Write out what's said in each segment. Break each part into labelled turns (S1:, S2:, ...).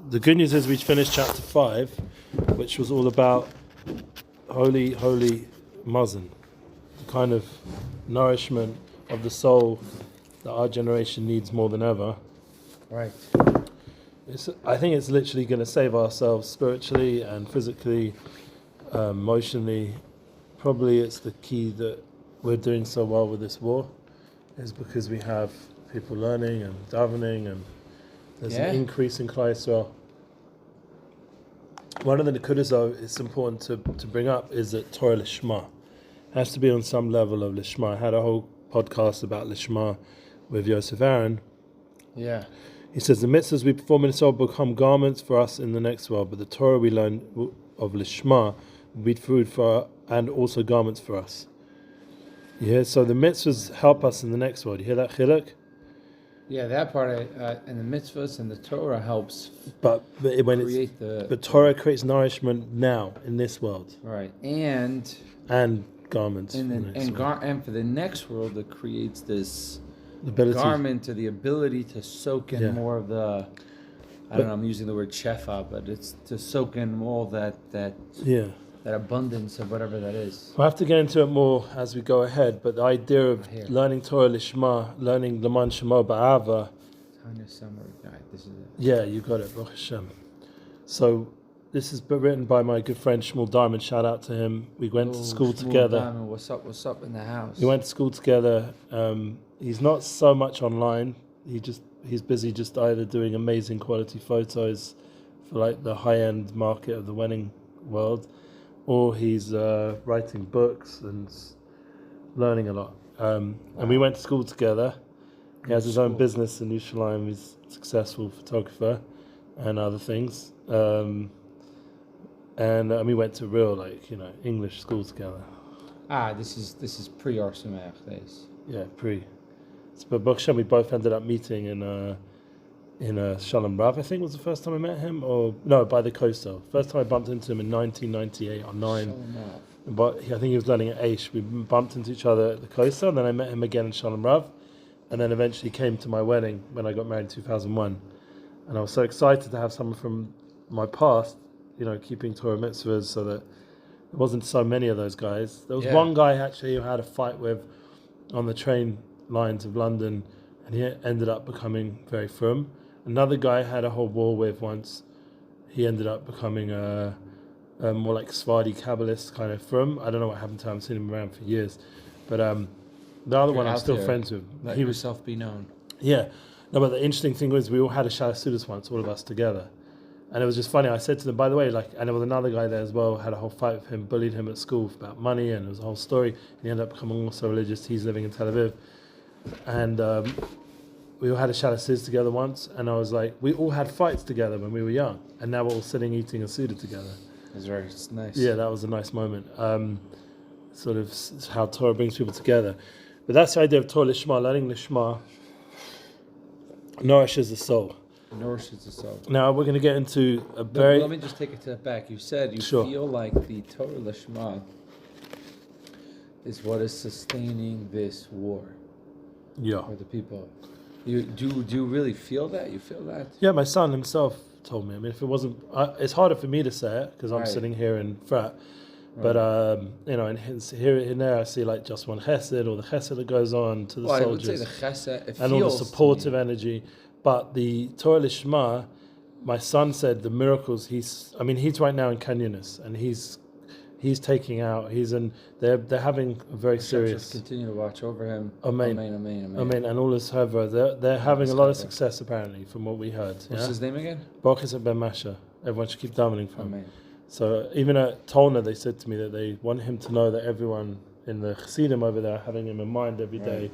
S1: the good news is we finished chapter 5, which was all about holy mazon, the kind of nourishment of the soul that our generation needs more than ever.
S2: Right.
S1: I think it's literally going to save ourselves spiritually and physically, emotionally. Probably it's the key that we're doing so well with this war, is because we have people learning and davening, and there's an increase in Klal Yisrael. One of the nekudas though it's important to bring up is that Torah Lishma has to be on some level of Lishma. I had a whole podcast about Lishma with Yosef Aaron.
S2: Yeah.
S1: He says the mitzvahs we perform in this world become garments for us in the next world, but the Torah we learn of Lishma will be food for and also garments for us. Yeah, so the mitzvahs help us in the next world. You hear that, Chiluk?
S2: Yeah, that part, and the mitzvahs and the Torah helps
S1: but when
S2: create the
S1: Torah creates nourishment now in this world.
S2: Right. And
S1: garments.
S2: And for the next world, it creates this
S1: ability.
S2: Garment or the ability to soak in more of the, I don't know, I'm using the word shefa, but it's to soak in all that abundance of whatever that is.
S1: We'll have to get into it more as we go ahead, but the idea of learning Torah Lishma, learning Laman Shemo Ba'ava.
S2: Tanya Perek, this is it.
S1: Yeah, you got it, Baruch Hashem. So this is written by my good friend Shmuel Diamond. Shout out to him. We went to school together.
S2: Diamond, what's up in the house?
S1: We went to school together. He's not so much online. He's busy just either doing amazing quality photos for like the high-end market of the wedding world, or he's writing books and learning a lot. And we went to school together. He has his own business in Yerushalayim. He's a successful photographer and other things. And we went to real, English school together.
S2: This is pre-Or Sameach days.
S1: Yeah, pre. But Baruch Hashem, we both ended up meeting in Shalom Rav, I think was the first time I met him, or no, by the coastal. First time I bumped into him in 1998 or 9. But I think he was learning at Aish. We bumped into each other at the coastal, and then I met him again in Shalom Rav, and then eventually came to my wedding when I got married in 2001. And I was so excited to have someone from my past, keeping Torah mitzvahs, so that there wasn't so many of those guys. There was one guy actually who had a fight with on the train lines of London, and he ended up becoming very frum. Another guy had a whole war with once. He ended up becoming a more like Sephardi Kabbalist kind of frum. I don't know what happened to him. I haven't seen him around for years. But the other one I'm still friends with.
S2: Let yourself be known.
S1: Yeah. No, but the interesting thing was we all had a Shalasudis once, all of us together. And it was just funny. I said to them, by the way, and there was another guy there as well, had a whole fight with him, bullied him at school about money, and it was a whole story. And he ended up becoming also religious. He's living in Tel Aviv. And we all had a Shalasudis together once, and I was like, we all had fights together when we were young, and now we're all sitting eating a Suda together.
S2: It's nice.
S1: Yeah, that was a nice moment. Sort of how Torah brings people together. But that's the idea of Torah Lishma, learning Lishma nourishes the soul.
S2: Nourishes the soul.
S1: Now we're going to get into
S2: let me just take it to the back. You said you
S1: Sure.
S2: feel like the Torah Lishma is what is sustaining this war.
S1: Yeah.
S2: For the people. Do you really feel that? You feel that?
S1: Yeah, my son himself told me. I mean, if it wasn't, it's harder for me to say it because I'm sitting here in frat. But here and there, I see just one chesed or the chesed that goes on to the soldiers.
S2: I would say the chesed,
S1: and all the supportive energy. But the Torah Lishma, my son said the miracles. He's right now in Kanyanis, and he's taking out. They're having a very serious.
S2: Just continue to watch over him.
S1: Amen. And all his Hevra. They're having a lot of success apparently, from what we heard.
S2: What's his name again?
S1: BORUCH ben MASHA. Everyone should keep davening for him.
S2: Amen.
S1: So even at Tolna, they said to me that they want him to know that everyone in the Chassidim over there are having him in mind every day.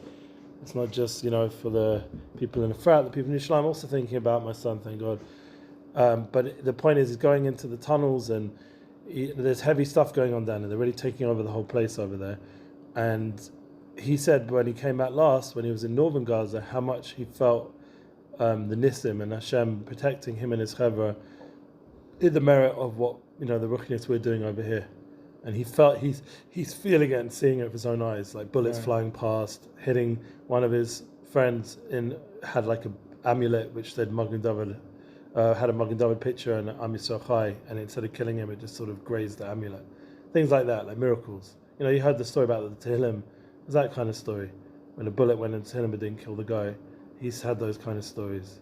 S1: It's not just, for the people in the frat, the people in Yerushalayim. I'm also thinking about my son, thank God. But the point is, he's going into the tunnels, and there's heavy stuff going on down there. They're really taking over the whole place over there. And he said when he came back last, when he was in northern Gaza, how much he felt the Nissim and Hashem protecting him and his Chevra did the merit of what, the Ruchnius we're doing over here. And he felt he's feeling it and seeing it with his own eyes, like bullets flying past, hitting one of his friends had like an amulet which said Magen David had a Magen David picture and Am Yisrael Chai, and instead of killing him, it just sort of grazed the amulet. Things like that, like miracles. You know, you heard the story about the Tehillim. It was that kind of story. When a bullet went into Tehillim but didn't kill the guy. He's had those kind of stories.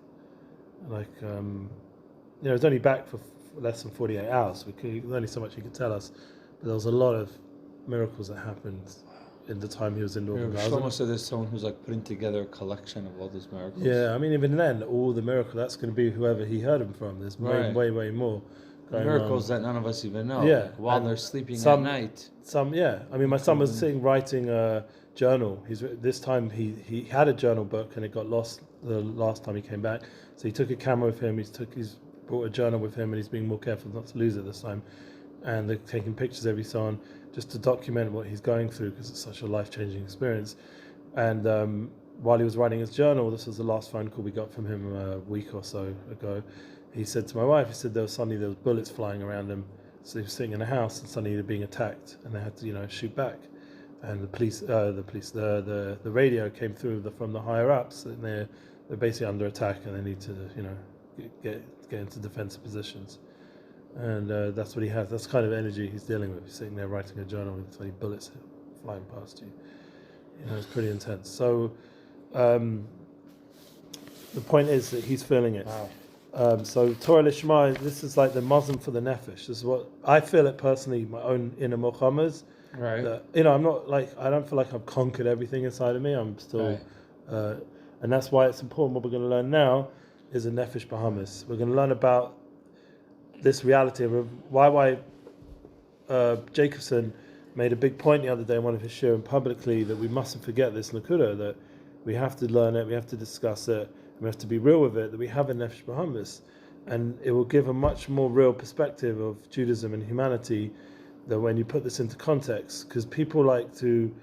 S1: Like, it was only back for less than 48 hours. There's only so much he could tell us. But there was a lot of miracles that happened in the time he was in Northern Gaza.
S2: Shlomo said there's someone who's like putting together a collection of all these miracles.
S1: Yeah, I mean, even then, all the miracles, that's going to be whoever he heard them from. There's way more.
S2: Miracles that none of us even know.
S1: Yeah.
S2: Like while they're sleeping at night.
S1: I mean, my son was writing a journal. This time he had a journal book and it got lost the last time he came back. So he took a camera with him. He's brought a journal with him, and he's being more careful not to lose it this time. And they're taking pictures every so on just to document what he's going through because it's such a life-changing experience. And while he was writing his journal, this was the last phone call we got from him a week or so ago. He said to my wife, there was bullets flying around him. So he was sitting in a house and suddenly they're being attacked and they had to, shoot back. And the radio came through from the higher ups and they're basically under attack and they need to, get into defensive positions. And that's what he has. That's the kind of energy he's dealing with. He's sitting there writing a journal with so many bullets flying past you. It's pretty intense. So the point is that he's feeling it.
S2: Wow.
S1: So Torah Lishma, this is like the Muslim for the Nefesh. This is what I feel it personally, my own inner Muhammad's.
S2: Right.
S1: I'm not like, I don't feel like I've conquered everything inside of me. I'm still, and that's why it's important. What we're going to learn now is a Nefesh BeHeimius. We're going to learn about this reality of why Jacobson made a big point the other day in one of his shiurim publicly that we mustn't forget this Nakuda, that we have to learn it, we have to discuss it, and we have to be real with it, that we have a Nefesh BeHeimius. And it will give a much more real perspective of Judaism and humanity that when you put this into context, because people like to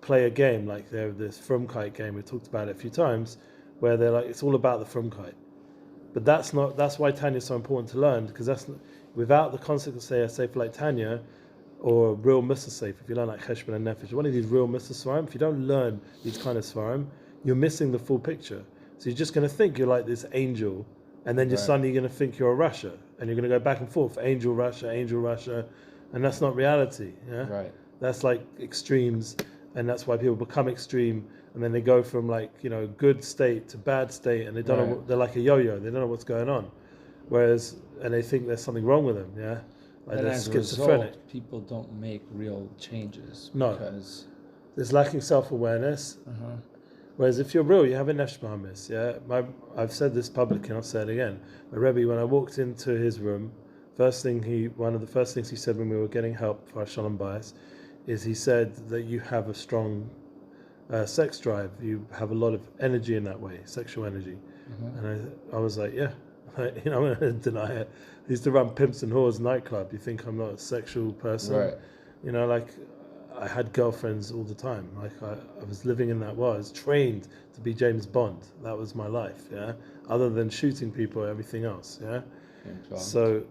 S1: play a game like this Frumkeit game, we talked about it a few times, where they're like, it's all about the Frumkeit. But that's why Tanya is so important to learn, because without the concept of say a sefer like Tanya, or real Mr. Sefer, if you learn like Cheshbon and Nefesh, one of these real Mr. Svarim, if you don't learn these kind of Svarim, you're missing the full picture. So you're just going to think you're like this angel, and then you're suddenly going to think you're a Russia, and you're going to go back and forth, angel Russia, and that's not reality. Yeah,
S2: right.
S1: That's like extremes, and that's why people become extreme, and then they go from like good state to bad state, and they don't know. They're like a yo-yo. They don't know what's going on, and they think there's something wrong with them. Yeah, like
S2: and
S1: they're
S2: as
S1: schizophrenic.
S2: a result, people don't make real changes.
S1: No,
S2: because
S1: there's lacking self-awareness. Whereas if you're real, you have a Nefesh BeHeimius. Yeah, I've said this publicly, and I'll say it again. My Rebbe, when I walked into his room, one of the first things he said when we were getting help for our Shalom Bayis, is he said that you have a strong sex drive. You have a lot of energy in that way, sexual energy. And I was like, yeah, I'm going to deny it. I used to run Pimps and Whores nightclub. You think I'm not a sexual person?
S2: Right.
S1: Like I had girlfriends all the time. Like I was living in that world. I was trained to be James Bond. That was my life. Yeah. Other than shooting people, everything else. Yeah. So,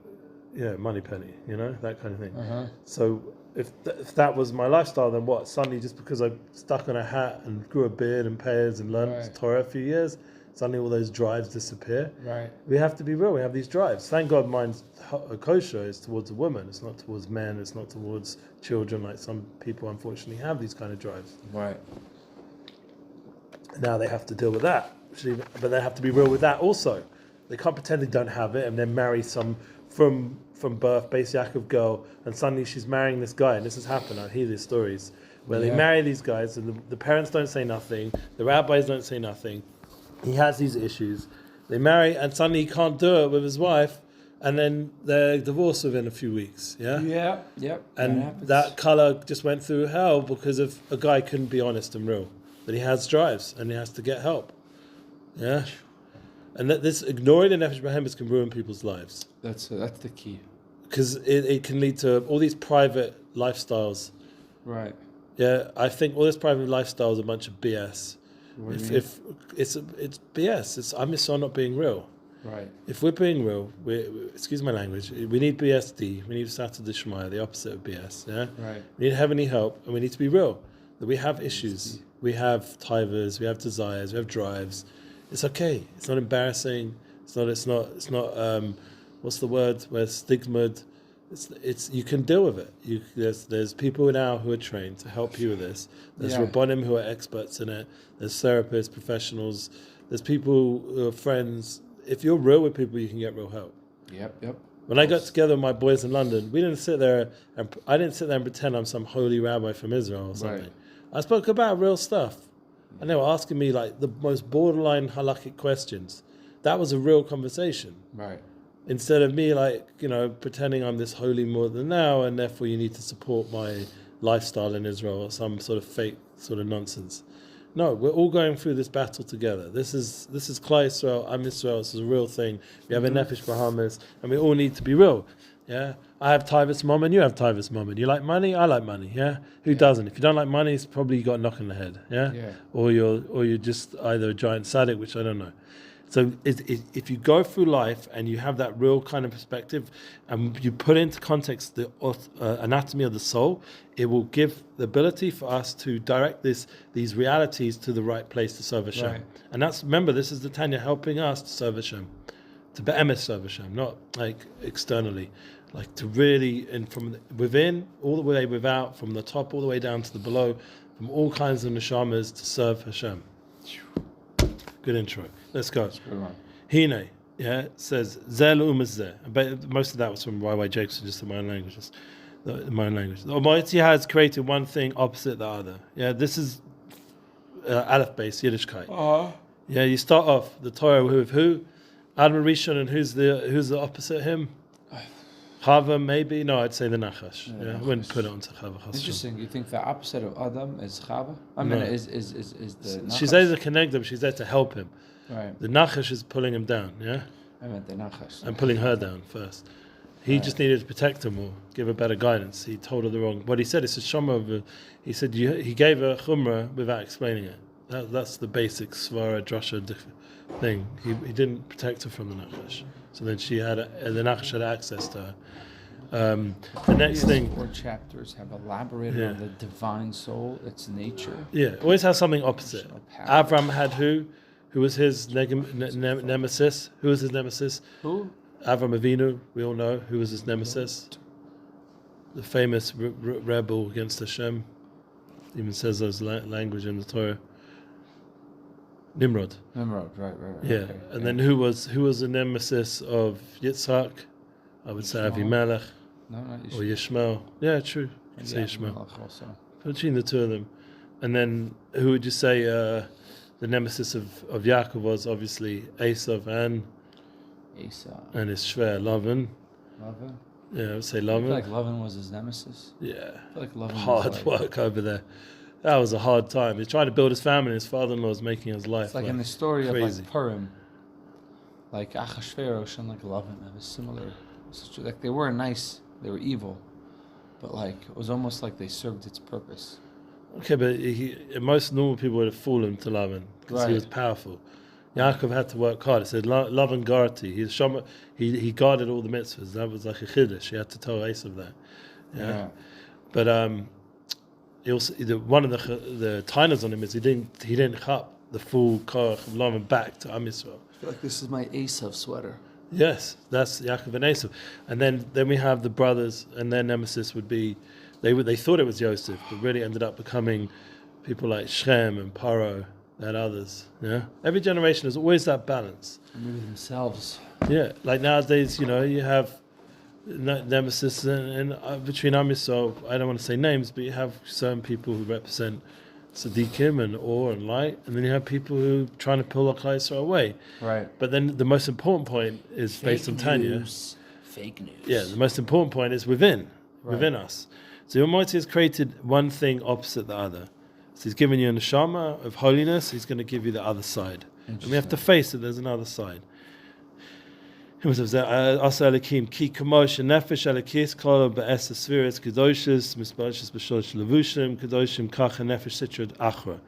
S1: Moneypenny. That kind of thing. So if that was my lifestyle, then what? Suddenly, just because I stuck on a hat and grew a beard and pears and learned Torah a few years, suddenly all those drives disappear.
S2: Right.
S1: We have to be real. We have these drives. Thank God mine's kosher is towards a woman. It's not towards men. It's not towards children like some people unfortunately have these kind of drives.
S2: Right.
S1: Now they have to deal with that. But they have to be real with that also. They can't pretend they don't have it and then marry some from birth Beis Yaakov girl and suddenly she's marrying this guy. And this has happened. I hear these stories where they marry these guys and the parents don't say nothing. The rabbis don't say nothing. He has these issues. They marry, and suddenly he can't do it with his wife, and then they're divorced within a few weeks. Yeah.
S2: Yeah. Yep.
S1: And that color just went through hell because of a guy couldn't be honest and real. That he has drives and he has to get help. Yeah. And that this ignoring the Nefesh BeHeimius can ruin people's lives.
S2: That's the key.
S1: Because it can lead to all these private lifestyles.
S2: Right.
S1: Yeah. I think all this private lifestyle is a bunch of BS. If it's BS, I'm just not being real.
S2: Right.
S1: If we're being real, excuse my language, we need BSD, we need Sata Dishmaya, the opposite of BS. Yeah.
S2: Right.
S1: We need to have any help, and we need to be real. That we have issues, we have tivers, we have desires, we have drives. It's okay. It's not embarrassing. It's not. What's the word? Where stigma. It's you can deal with it. There's people now who are trained to help you with this. There's Rabbonim who are experts in it. There's therapists, professionals. There's people who are friends. If you're real with people, you can get real help.
S2: Yep.
S1: When I got together with my boys in London, we didn't sit there and I didn't sit there and pretend I'm some holy rabbi from Israel or something. Right. I spoke about real stuff, and they were asking me like the most borderline halakhic questions. That was a real conversation.
S2: Right.
S1: Instead of me pretending I'm this holy more than now, and therefore you need to support my lifestyle in Israel or some sort of fake sort of nonsense. No, we're all going through this battle together. This is Klal Yisrael, I'm Israel. This is a real thing. We have a Nefesh BORUCH, and we all need to be real. Yeah, I have Taivas Mom, and you have Taivas Mom. You like money, I like money. Yeah, who doesn't? If you don't like money, it's probably you got a knock on the head. Yeah, or you're just either a giant saddiq, which I don't know. So if you go through life and you have that real kind of perspective, and you put into context the anatomy of the soul, it will give the ability for us to direct these realities to the right place to serve Hashem. Right. And remember, this is the Tanya helping us to serve Hashem, to BORUCH serve Hashem, not like externally, like to really, and from within, all the way without, from the top all the way down to the below, from all kinds of neshamas to serve Hashem. Good intro. Let's go. Hine, says Zel Umazeh. But most of that was from YY Jacobson, just in my own language. The Almighty has created one thing opposite the other. Yeah, this is Aleph base Yiddishkeit. Yeah, you start off the Torah with who? Adam Rishon, and who's the opposite him? Chava, maybe? No, I'd say the Nachash. I wouldn't put it onto Chava.
S2: Interesting. You think the opposite of Adam is Chava? I mean, is the Nachash?
S1: She's there to connect him. She's there to help him.
S2: Right.
S1: The Nachash is pulling him down, yeah?
S2: I meant the Nachash.
S1: And pulling her down first. He just needed to protect him or give her better guidance. He told her the wrong... What he said, it's a shoma. He said he gave her chumrah without explaining it. That's the basic svara drasha thing. He didn't protect her from the Nachash. So then the Nachash had access to her. The next thing...
S2: 4 chapters have elaborated on the divine soul, its nature.
S1: Yeah, always have something opposite. Avram had who? Who was his nemesis? Who was his nemesis?
S2: Who?
S1: Avram Avinu, we all know. Who was his nemesis? The famous rebel against Hashem. Even says those language in the Torah. Nimrod.
S2: Right.
S1: Yeah, okay. And then who was the nemesis of Yitzchak? I would say Avimelech.
S2: No,
S1: or Yishmael. Yeah, true. You could say Yishmael. Between the two of them. And then who would you say the nemesis of Yaakov was? Obviously Esav and his shver, Lavan. Yeah, I would say Lavan.
S2: I feel like Lavan was his nemesis.
S1: Yeah.
S2: I feel like Lavan
S1: hard work over there. That was a hard time. He tried to build his family, and his father-in-law was making his life.
S2: It's like in the story
S1: crazy.
S2: Of like Purim, like Achashverosh and like Lavan have a similar. Like they were nice, they were evil, but like it was almost like they served its purpose.
S1: Okay, but most normal people would have fallen to Lavan because he was powerful. Yaakov had to work hard. It said Lavan Garti. He guarded all the mitzvahs. That was like a chiddush. He had to tell Esav that. Yeah. But one of the tainas on him is he didn't cut the full korach of Lavan back to Am Yisrael.
S2: I feel like this is my Esav sweater.
S1: Yes, that's Yaakov and Esav. And then we have the brothers, and their nemesis would be, they thought it was Yosef, but really ended up becoming people like Shem and Paro and others. Yeah, every generation has always that balance.
S2: And maybe themselves.
S1: Yeah, like nowadays, you have nemesis and between Am Yisrael. I don't want to say names, but you have certain people who represent Tzaddikim and awe and light, and then you have people who are trying to pull Klal Yisrael away.
S2: Right.
S1: But then the most important point is based on Tanya.
S2: Fake news.
S1: Yeah, the most important point is within us. So the Almighty has created one thing opposite the other. So He's given you a neshama of holiness. He's going to give you the other side, and we have to face it. There's another side. Asa Elikim ki kamosh nefesh elikis kol be'es sfiras kedoshis misbashis b'sholosh levushim kedoshim kach nefesh sitrud achra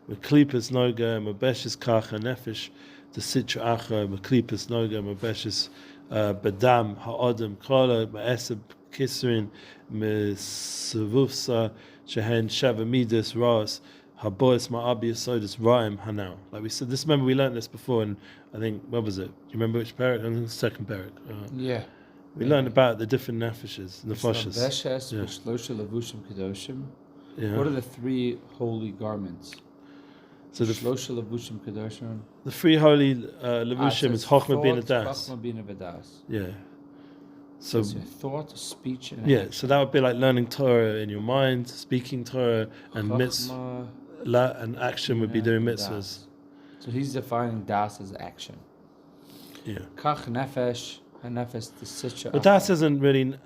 S1: v'klipas noga mabeshis kach nefesh the sitra achra v'klipas noga mabeshis bedam ha'odem kol be'es kisrin misvufsa shehen sheva midas ras Habois Ma'abi Yesodis Rhyme Hanau. Like we said, this. Remember we learned this before, and I think what was it? Do you remember which Perek? I think the second Perek.
S2: Yeah.
S1: We learned about the different nefeshes, nefashos. Yeah.
S2: What are the three holy garments?
S1: So the
S2: 3 levushim kedoshim.
S1: The three holy levushim is Chochma Bina Das.
S2: Chochma Bina V'das.
S1: Yeah. So
S2: thought, speech, and
S1: action. So that would be like learning Torah in your mind, speaking Torah, and mitzvah, and action would be doing mitzvahs.
S2: So he's defining das as action.
S1: Yeah.
S2: Kach nefesh, and nefesh the sitra.
S1: But das isn't really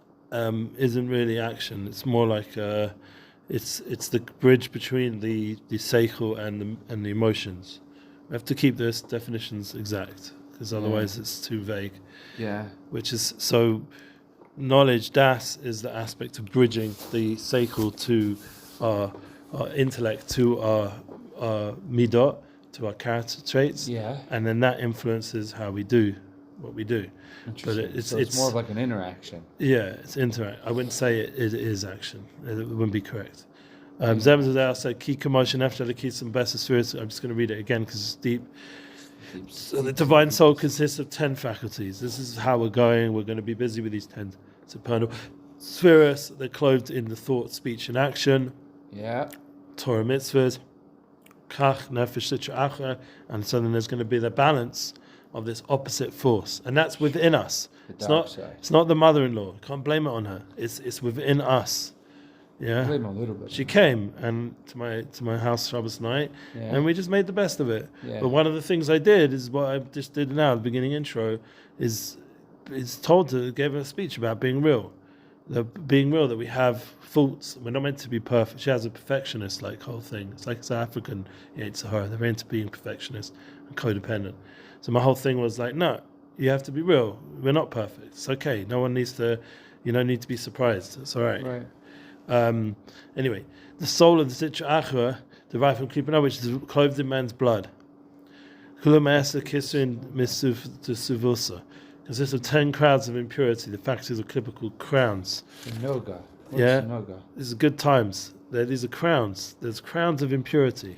S1: action. It's more like it's the bridge between the seichel and the emotions. We have to keep those definitions exact, because otherwise it's too vague.
S2: Yeah.
S1: Which is so. Knowledge, das, is the aspect of bridging the seichel to our intellect, to our midot, to our character traits.
S2: Yeah.
S1: And then that influences how we do what we do. But
S2: it's more of like an interaction.
S1: Yeah, it's interact. I wouldn't say it is action. It wouldn't be correct. Zemzadar said, "Ki kamosh nefesh lekisam besa spirits." I'm just going to read it again because it's deep. So the divine soul consists of 10 faculties. This is how we're going. We're going to be busy with these 10 supernal spheres. They're clothed in the thought, speech, and action.
S2: Yeah.
S1: Torah mitzvahs. Kach, nefesh, sitra, achra. And so then there's going to be the balance of this opposite force. And that's within us. It's not the mother-in-law. Can't blame it on her. It's within us. Yeah,
S2: blame a little bit.
S1: She came and to my house Shabbos night, and we just made the best of it.
S2: Yeah.
S1: But one of the things I did is what I just did now, the beginning intro, is gave her a speech about being real. Being real, that we have faults. We're not meant to be perfect. She has a perfectionist whole thing. It's like South African YITZCHAK. They're into being perfectionist and codependent. So my whole thing was like, no, you have to be real. We're not perfect. It's okay. No one needs to. You don't need to be surprised. It's all right.
S2: Right.
S1: Anyway, the soul of the Sitra Achra, derived from Klipana, which is clothed in man's blood, consists of 10 crowns of impurity, the faculties of Klippa called crowns.
S2: Noga.
S1: Noga? These are good times. These are crowns. There's crowns of impurity.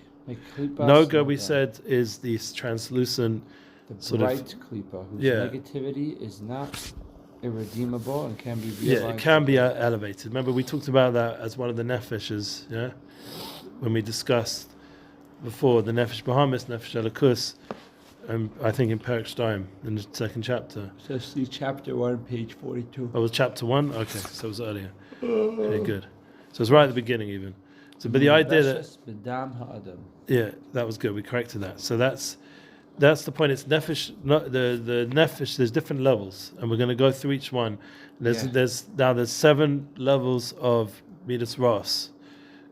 S1: Noga, we said, is this translucent,
S2: the bright Klippa, whose negativity is not irredeemable and can be realized.
S1: Yeah, it can be elevated. Remember, we talked about that as one of the nefeshes, when we discussed before the nefesh BORUCH, nefesh elikus, I think in Perek Shtayim, in the second chapter.
S2: So see chapter 1, page 42.
S1: Oh, it was chapter 1? Okay, so it was earlier. Okay, good. So it's right at the beginning even. So, but the idea that... Yeah, that was good. We corrected that. So that's the point. It's nefesh. The nefesh. There's different levels, and we're going to go through each one. There's 7 levels of midas ras,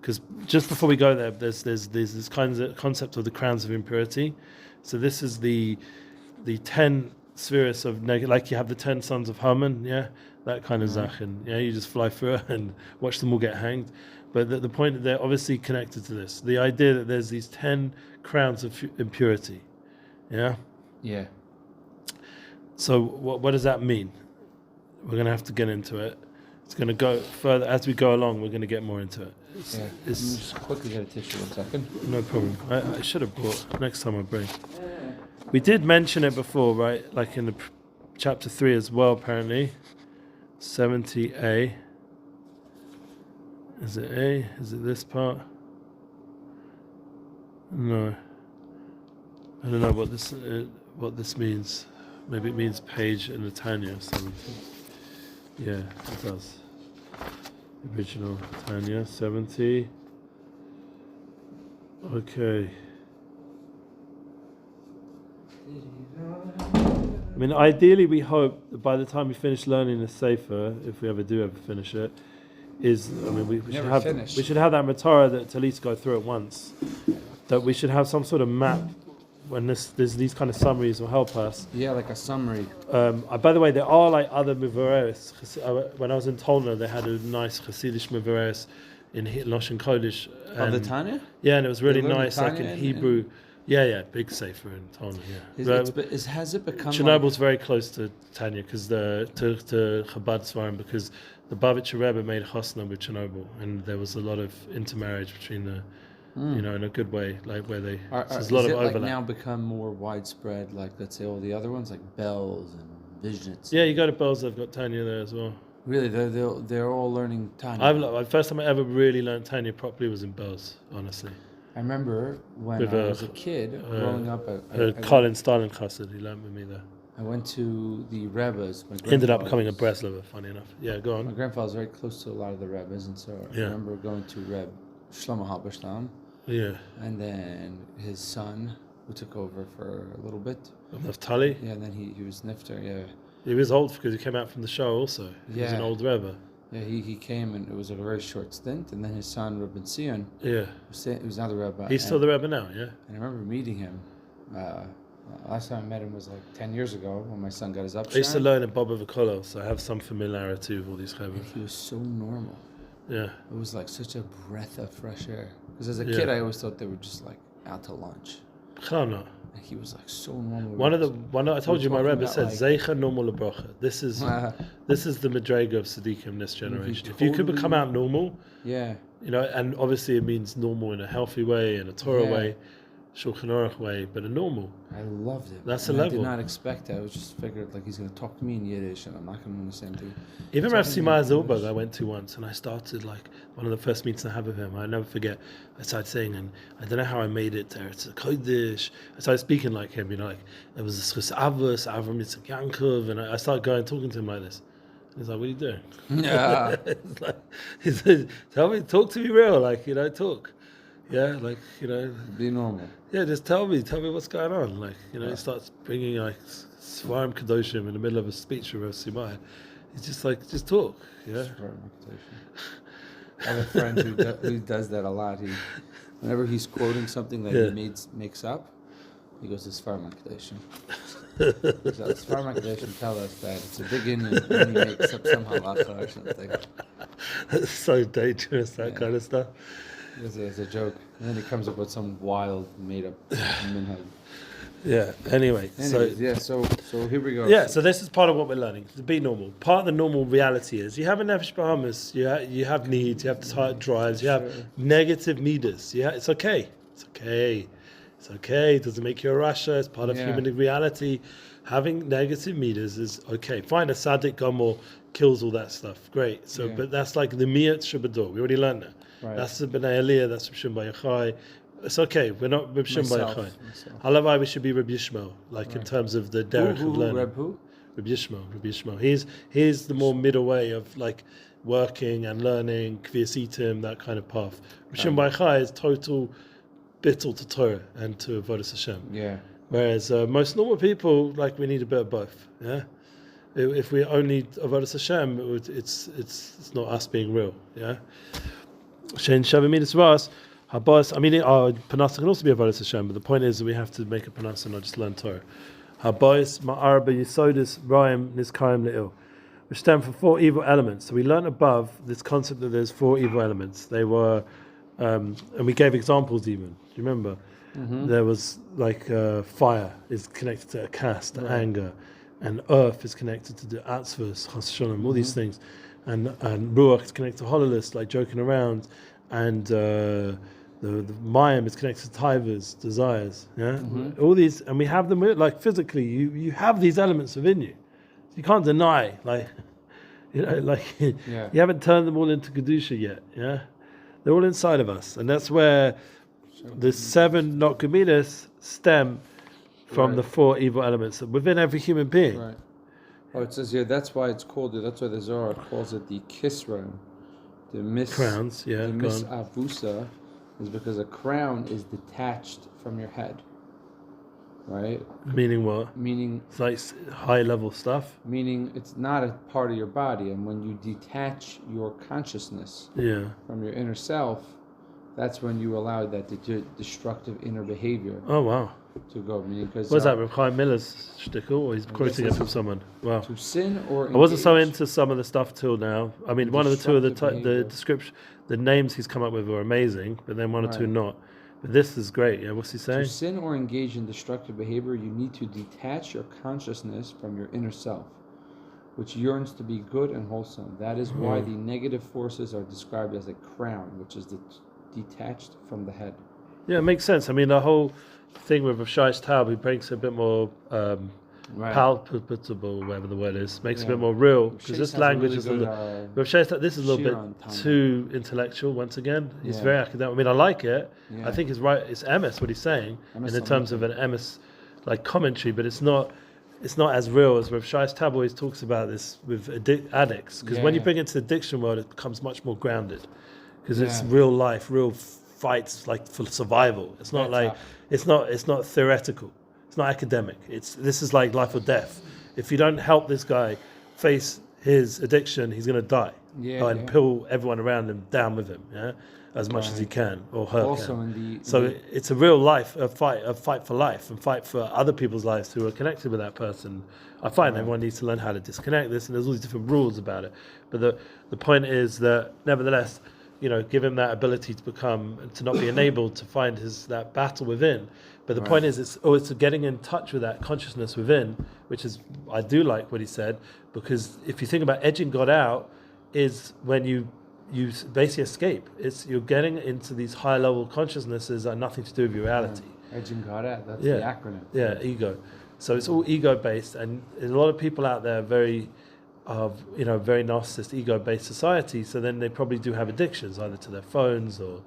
S1: because just before we go there, there's this concept of the crowns of impurity. So this is the 10 spheres of like you have the 10 sons of Haman, that kind of zachin. You just fly through it and watch them all get hanged. But the point that they're obviously connected to this, the idea that there's these 10 crowns of impurity. Yeah. So what does that mean? We're going to have to get into it. It's going to go further as we go along. We're going to get more into it.
S2: Just quickly get a tissue 1 second.
S1: No problem. I should have brought next time I bring. We did mention it before, right? Like in the chapter 3 as well. Apparently, 70a. Is it A? Is it this part? No. I don't know what this means. Maybe it means page in the Tanya or something. Yeah, it does. Original Tanya, 70. Okay. I mean, ideally we hope that by the time we finish learning the Sefer, if we ever finish it, we should have that Matorah that to at least go through it once. That we should have some sort of map when there's these kind of summaries will help us.
S2: Yeah, like a summary.
S1: By the way, there are like other Mevoreres. When I was in Tolna, they had a nice Hasidic Mevoreres in Lashon Kodesh.
S2: Of the Tanya?
S1: Yeah, and it was really nice, like in Hebrew. Big Sefer in Tolna.
S2: Has it become?
S1: Chernobyl's very close to Tanya because to Chabad Svarim, because the Bavitcher Rebbe made Chosna with Chernobyl, and there was a lot of intermarriage between in a good way, like where they there's a
S2: Is
S1: lot of
S2: it
S1: overlap.
S2: like now become more widespread, like let's say all the other ones, like Bells and Visions?
S1: Yeah, you go to Bells, they've got Tanya there as well.
S2: Really, they're all learning Tanya.
S1: The first time I ever really learned Tanya properly was in Bells, honestly.
S2: I remember when
S1: With
S2: I was a kid growing up.
S1: Colin Stalin Chassid, he learned with me there.
S2: I went to the Rebbe's.
S1: Ended up becoming a Breslover, funny enough. Yeah, go on.
S2: My grandfather was very close to a lot of the Rebbe's, and so I remember going to Reb Shlomo Halberstam.
S1: Yeah.
S2: And then his son, who took over for a little bit.
S1: Naftali?
S2: Yeah, and then he was Nifter, yeah.
S1: He was old because he came out from the show also. He was an old Rebbe.
S2: Yeah, he came and it was a very short stint, and then his son, Rebbe Sion, was another Rebbe.
S1: He's still the Rebbe now, yeah?
S2: And I remember meeting him. Last time I met him was like 10 years ago when my son got his upshine.
S1: I used to learn at Boba Vakolo, so I have some familiarity with all these Rebbe.
S2: He was so normal.
S1: Yeah.
S2: It was like such a breath of fresh air. Because as a kid, I always thought they were just like out to lunch.
S1: And
S2: he was like so normal.
S1: I told you my Rebbe said, Zeicha normal lebrocha. This is the Madrega of Tzaddikim in this generation. If you could become out normal, and obviously it means normal in a healthy way, in a Torah way, Shulchan Aruch way, but a normal.
S2: I loved it.
S1: That's the level.
S2: I did not expect that. I was just figured like he's going to talk to me in Yiddish and I'm not going to understand it.
S1: Even Rav Simai Zilberg I went to once, and I started like one of the first meetings I had with him. I never forget. I started saying, and I don't know how I made it there. It's a Kodesh. I started speaking like him, like it was a Schus Avos, Avram Yitzchak Yankov, and I started talking to him like this. He's like, "What are you doing?"
S2: Yeah.
S1: he said, talk to me real, talk. Yeah,
S2: be normal.
S1: Yeah, just tell me what's going on. He starts bringing Svarim Kadoshim in the middle of a speech with Rav Simai. He's just like, just talk. Yeah.
S2: I have a friend who does that a lot. Whenever he's quoting something that he makes up, he goes to Svarim Kadoshim. So Svarim Kadoshim tell us that it's a big Indian when he makes up some halacha or something.
S1: It's so dangerous, that kind of stuff.
S2: It's a joke. And then he comes up with some wild, made-up minhag.
S1: Yeah, anyway. So
S2: here we go.
S1: Yeah, so this is part of what we're learning, to be normal. Part of the normal reality is you have a Nefesh BORUCH, you have needs, you have tight drives, you have negative midas. Yeah, it's okay. It doesn't make you a rasha. It's part of human reality. Having negative midas is okay. Fine, a tzaddik gomor kills all that stuff. Great. So, but that's like the miyat shabador. We already learned that. Right. That's the B'nai Aliyah, that's Reb Shimon Bar Yochai. It's okay, we're not Reb Shimon Bar Yochai. Halavai, we should be Reb Yishmael, in terms of the derech of learning. Reb Yishmael. He's the more middle way of working and learning, Kviyas Itim, that kind of path. Reb Shimon Bar Yochai is total bittul to Torah and to Avodas Hashem.
S2: Yeah.
S1: Whereas most normal people, we need a bit of both. Yeah. If we only Avodas Hashem, it's not us being real. Yeah. Shein Shavim Midas Ras, Habas. I mean, our Panasa can also be Avodas Hashem, but the point is that we have to make a Panasa and not just learn Torah. Habas Ma'arba Yisodis Raim Niskaim Le'il, which stand for 4 evil elements. So we learned above this concept that there's 4 evil elements. They were, and we gave examples even. Do you remember? Mm-hmm. There was fire is connected to akas, to anger, and earth is connected to the atzvus, chas shalom, all these things. And ruach is connected to hololus, joking around, and the mayim is connected to tivas, desires. Yeah, all these, and we have them physically. You have these elements within you. You can't deny, you haven't turned them all into kedusha yet. Yeah, they're all inside of us, and that's where the 7 not gemidas stem from the 4 evil elements within every human being.
S2: Right. Oh, it says here, that's why it's called, that's why the Zohar calls it the kisron. The
S1: crowns,
S2: the misavusa is because a crown is detached from your head. Right?
S1: Meaning what?
S2: Meaning...
S1: It's high level stuff?
S2: Meaning it's not a part of your body, and when you detach your consciousness from your inner self, that's when you allow that destructive inner behavior.
S1: Oh, wow.
S2: To go, meaning because
S1: what's that? Reb Chaim Miller's shtickle, or he's quoting it from someone? Wow.
S2: To sin or engage.
S1: I wasn't so into some of the stuff till now. I mean, one of the two of the description, the names he's come up with are amazing, but then one or two not. But this is great. Yeah, what's he saying?
S2: To sin or engage in destructive behavior, you need to detach your consciousness from your inner self, which yearns to be good and wholesome. That is why the negative forces are described as a crown, which is the detached from the head.
S1: Yeah, it makes sense. I mean, the whole thing with Rav Shai's Taub, he brings it a bit more palpable, whatever the word is, makes it a bit more real, because this language is a little. Rav Shai's Taub, this is a little bit too intellectual. Once again, he's very academic. I mean, I like it. I think it's right. It's emes what he's saying in terms of an emes like commentary, but it's not as real as Rav Shai's Taub always talks about this with addicts, because when you bring it to the addiction world, it becomes much more grounded, because it's real life, real fights like for survival. It's not like it's not theoretical. It's not academic. This is like life or death. If you don't help this guy face his addiction, he's going to die. And pull everyone around him down with him, as much as he can, or her
S2: also
S1: can. It's a real life, a fight for life, and fight for other people's lives who are connected with that person. I find everyone needs to learn how to disconnect this, and there's all these different rules about it. But the point is that, nevertheless, give him that ability to not be enabled to find that battle within. But the point is, it's getting in touch with that consciousness within, which is, I do like what he said, because if you think about edging God out, is when you basically escape. You're getting into these high level consciousnesses that are nothing to do with your reality.
S2: Edging God out, that's the acronym.
S1: Yeah, ego. So it's all ego based, and a lot of people out there are very narcissist, ego-based society, so then they probably do have addictions, either to their phones or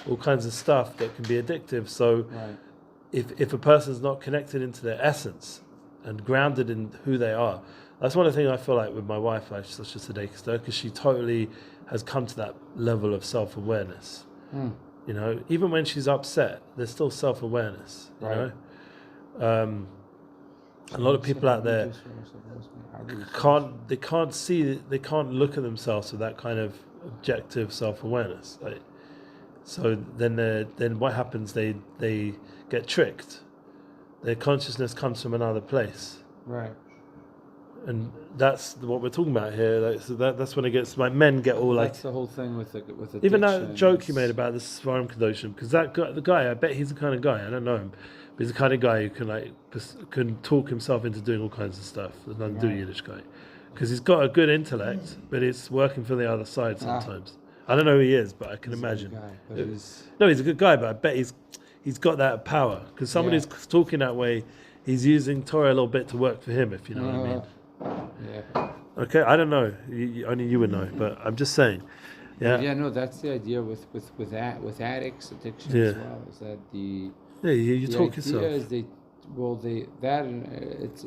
S1: all kinds of stuff that can be addictive. So if a person's not connected into their essence and grounded in who they are, that's one of the things I feel like with my wife, such as today, because she totally has come to that level of self-awareness. Even when she's upset, there's still self-awareness. A lot of people out there can't look at themselves with that kind of objective self-awareness. So then what happens? They get tricked. Their consciousness comes from another place. And that's what we're talking about here. So that's when it gets like men get all like.
S2: That's the whole thing with addiction.
S1: Even that joke you made about the Svarim Kedoshim, because that guy, the guy, I bet he's the kind of guy. I don't know him, but he's the kind of guy who can talk himself into doing all kinds of stuff. There's nothing to do with Yiddish guy, because he's got a good intellect, but it's working for the other side sometimes. I don't know who he is, but I can imagine. He's a good guy, but I bet he's got that power, because someone who's talking that way, he's using Torah a little bit to work for him, if you know what I mean. Okay, I don't know. Only you would know, but I'm just saying.
S2: That's the idea with addicts, addiction as well. Is that
S1: you talk yourself.
S2: Is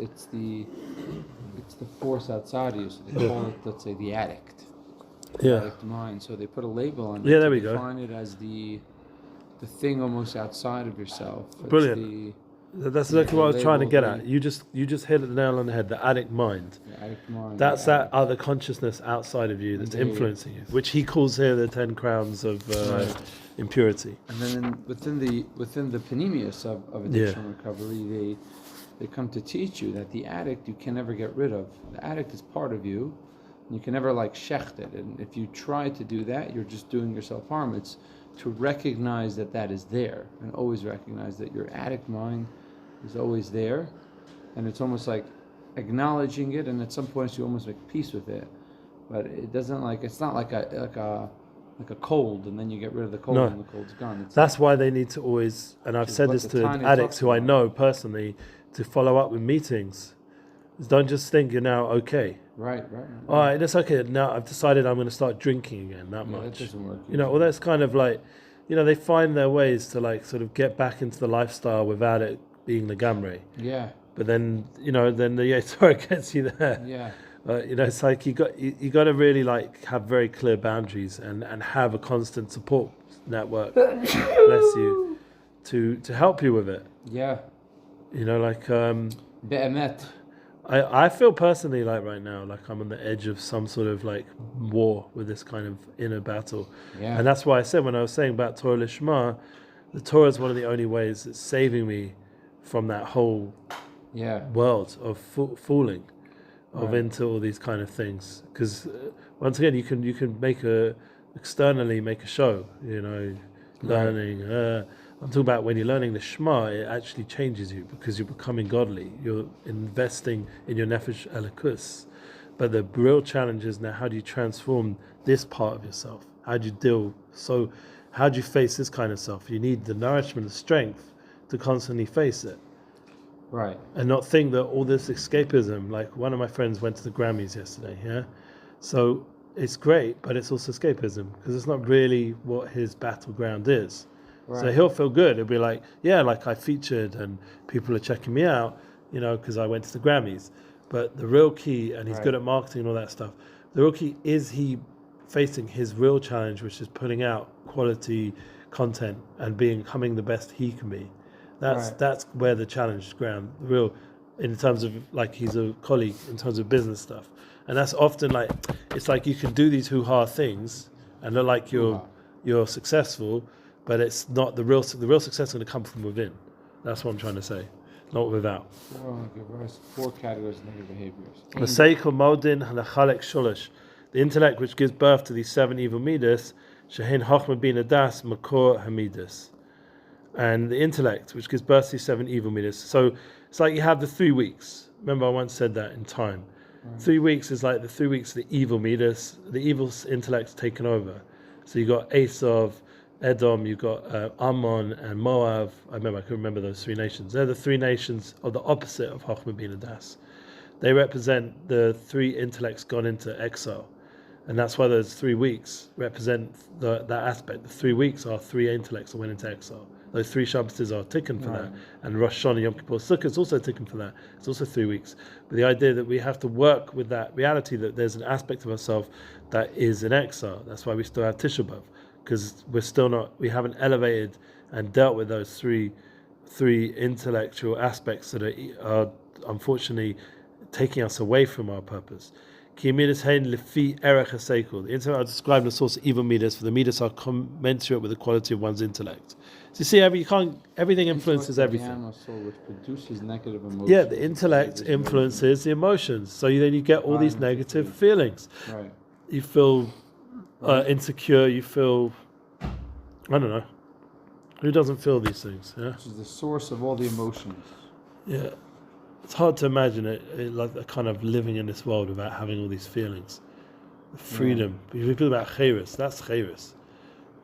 S2: it's the force outside of you. So they call it, let's say, the addict. Addict mind. So they put a label on it.
S1: Yeah, there we go.
S2: Define it as the thing almost outside of yourself.
S1: Brilliant. That's exactly what I was trying to get at. You just hit the nail on the head. The addict mind. That's that other consciousness outside of you that's influencing you, which he calls here the 10 crowns of impurity.
S2: And then within the panemius of addiction recovery, they come to teach you that the addict you can never get rid of. The addict is part of you, and you can never shecht it. And if you try to do that, you're just doing yourself harm. It's to recognize that is there, and always recognize that your addict mind is always there, and it's almost like acknowledging it, and at some points you almost make peace with it, but it doesn't it's not like a cold, and then you get rid of the cold and the cold's gone.
S1: That's why they need to always, and I've said this to addicts who I know personally, to follow up with meetings. Don't just think you're now okay.
S2: Right.
S1: All right, that's okay. Now I've decided I'm going to start drinking again. That much.
S2: That doesn't work.
S1: Well, that's kind of they find their ways to sort of get back into the lifestyle without it being the gamre.
S2: Yeah.
S1: But then the Yetzirah gets you there.
S2: Yeah.
S1: It's like you got to really have very clear boundaries and have a constant support network. Bless you, to help you with it.
S2: Yeah.
S1: Be'emet. I feel personally right now, I'm on the edge of some sort of war with this kind of inner battle.
S2: Yeah.
S1: And that's why I said, when I was saying about Torah Lishma, the Torah is one of the only ways that's saving me from that whole world of fooling, into all these kind of things. Because once again, you can externally make a show, learning. I'm talking about when you're learning the Shema, it actually changes you because you're becoming godly. You're investing in your Nefesh Elikus. But the real challenge is now, how do you transform this part of yourself? How do you deal? So how do you face this kind of stuff? You need the nourishment, the strength to constantly face it.
S2: Right.
S1: And not think that all this escapism, like one of my friends went to the Grammys yesterday, yeah? So it's great, but it's also escapism because it's not really what his battleground is. Right. So he'll feel good. He'll be like, yeah, like I featured and people are checking me out, because I went to the Grammys. But the real key, and he's good at marketing and all that stuff, the real key is he facing his real challenge, which is putting out quality content and becoming the best he can be. That's where the challenge ground, real, in terms of like he's a colleague in terms of business stuff, and that's often like it's like you can do these hoo-ha things and look like you're successful, but it's not the real success is going to come from within. That's what I'm trying to say, not without.
S2: 4 categories of negative behaviors.
S1: The intellect which gives birth to these 7 evil midas, shehin chochma bina das makor hamidas. And the intellect, which gives birth to these 7 evil midas. So it's like you have the 3 weeks. Remember, I once said that in time. 3 weeks is like the 3 weeks of the evil midas. The evil intellect's taken over. So you got Esav, Edom, you got Ammon and Moab. I can remember those 3 nations. They're the 3 nations of the opposite of Chochmah Bina Das. They represent the 3 intellects gone into exile. And that's why those 3 weeks represent that aspect. The 3 weeks are 3 intellects that went into exile. Those 3 Shabbases are taken for that. And Rosh Hashanah, Yom Kippur, Sukkot is also taken for that. It's also 3 weeks. But the idea that we have to work with that reality that there's an aspect of ourselves that is in exile. That's why we still have Tisha B'Av. Because we haven't elevated and dealt with those three intellectual aspects that are unfortunately taking us away from our purpose. The intellect are described the source of evil midas, for the midas are commensurate with the quality of one's intellect. So you see, everything influences everything.
S2: The animal soul which produces negative emotions.
S1: Yeah, the intellect influences the emotions. So then you get all these negative feelings.
S2: Right.
S1: You feel insecure, you feel, I don't know. Who doesn't feel these things? Yeah?
S2: Which is the source of all the emotions.
S1: Yeah. It's hard to imagine it like a kind of living in this world without having all these feelings. The freedom. If you feel about Chayris, that's Chayris.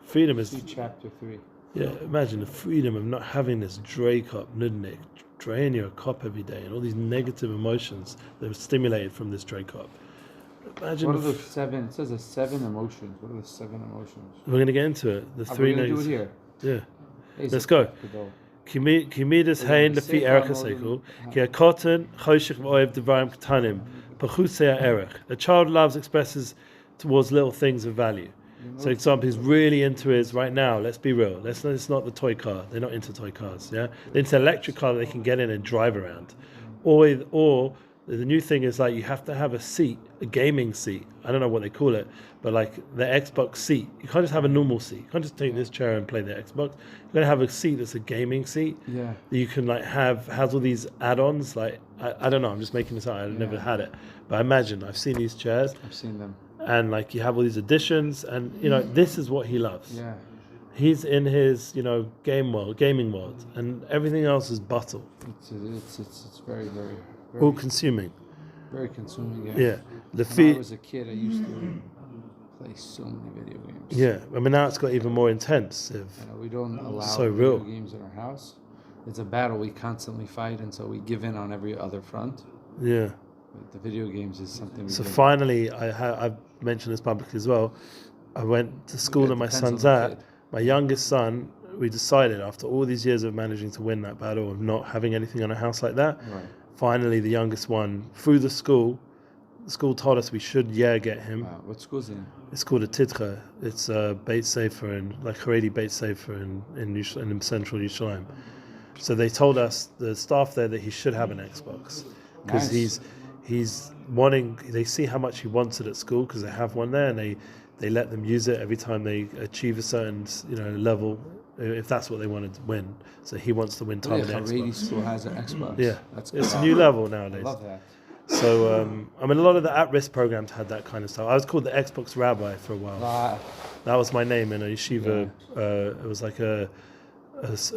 S1: Freedom is...
S2: Chapter 3.
S1: Yeah, imagine the freedom of not having this dray cup, nudnik, drain your cup every day, and all these negative emotions that are stimulated from this dray cup. Imagine
S2: what are the 7? It says there's 7 emotions. What are the 7 emotions?
S1: We're going to get into it. The 3
S2: negatives. We're going to do it
S1: here. Yeah. Let's go. Kimidas hein lefi erech hasekel, ki hakoten choshech v'oev devarim ketanim, pachusei ha'erech. A child loves expresses towards little things of value. So, example, he's really into his right now. Let's be real. It's not the toy car. They're not into toy cars. Yeah, they're into electric car that they can get in and drive around. Or the new thing is like you have to have a seat, a gaming seat. I don't know what they call it, but like the Xbox seat. You can't just have a normal seat. You can't just take this chair and play the Xbox. You're gonna have a seat that's a gaming seat.
S2: Yeah.
S1: That you can like has all these add-ons. Like I don't know. I'm just making this out. I've never had it, but I imagine I've seen these chairs.
S2: I've seen them.
S1: And like you have all these additions, and this is what he loves.
S2: Yeah.
S1: He's in his gaming world, and everything else is bottle.
S2: It's very, very, very
S1: all consuming.
S2: Very consuming.
S1: Yeah.
S2: When I was a kid, I used to play so many video games.
S1: Yeah, I mean now it's got even more intensive.
S2: We don't allow
S1: video
S2: games in our house. It's a battle we constantly fight, and so we give in on every other front.
S1: Yeah.
S2: But the video games is something.
S1: So finally, I've mentioned this publicly as well. I went to school that my son's at. My youngest son, we decided after all these years of managing to win that battle of not having anything on a house like that.
S2: Right.
S1: Finally, the youngest one, through the school told us we should get him.
S2: What school's in?
S1: It's called a Tidcha. It's a Beit Sefer, like Haredi Beit Sefer in central Yerushalayim. So they told us, the staff there, that he should have an Xbox. Because he's wanting, they see how much he wants it at school, because they have one there, and they let them use it every time they achieve a certain level, if that's what they wanted to win. So he wants to win time with the Xbox.
S2: Haredi school has an Xbox.
S1: Yeah, it's a new level nowadays.
S2: I love that.
S1: So, a lot of the at-risk programs had that kind of stuff. I was called the Xbox Rabbi for a while. That was my name in a yeshiva. Yeah. It was like a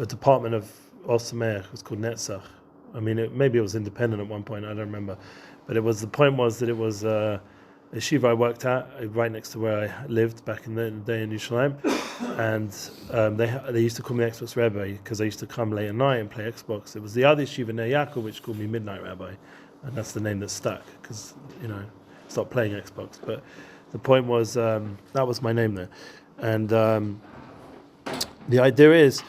S1: department of Osamer. It was called Netzach. Maybe it was independent at one point. I don't remember. But the point was that it was a yeshiva I worked at, right next to where I lived back in the day in Yerushalayim, and they used to call me Xbox Rabbi because I used to come late at night and play Xbox. It was the other yeshiva near Yaakov which called me Midnight Rabbi, and that's the name that stuck because stopped playing Xbox. But the point was that was my name there, and the idea is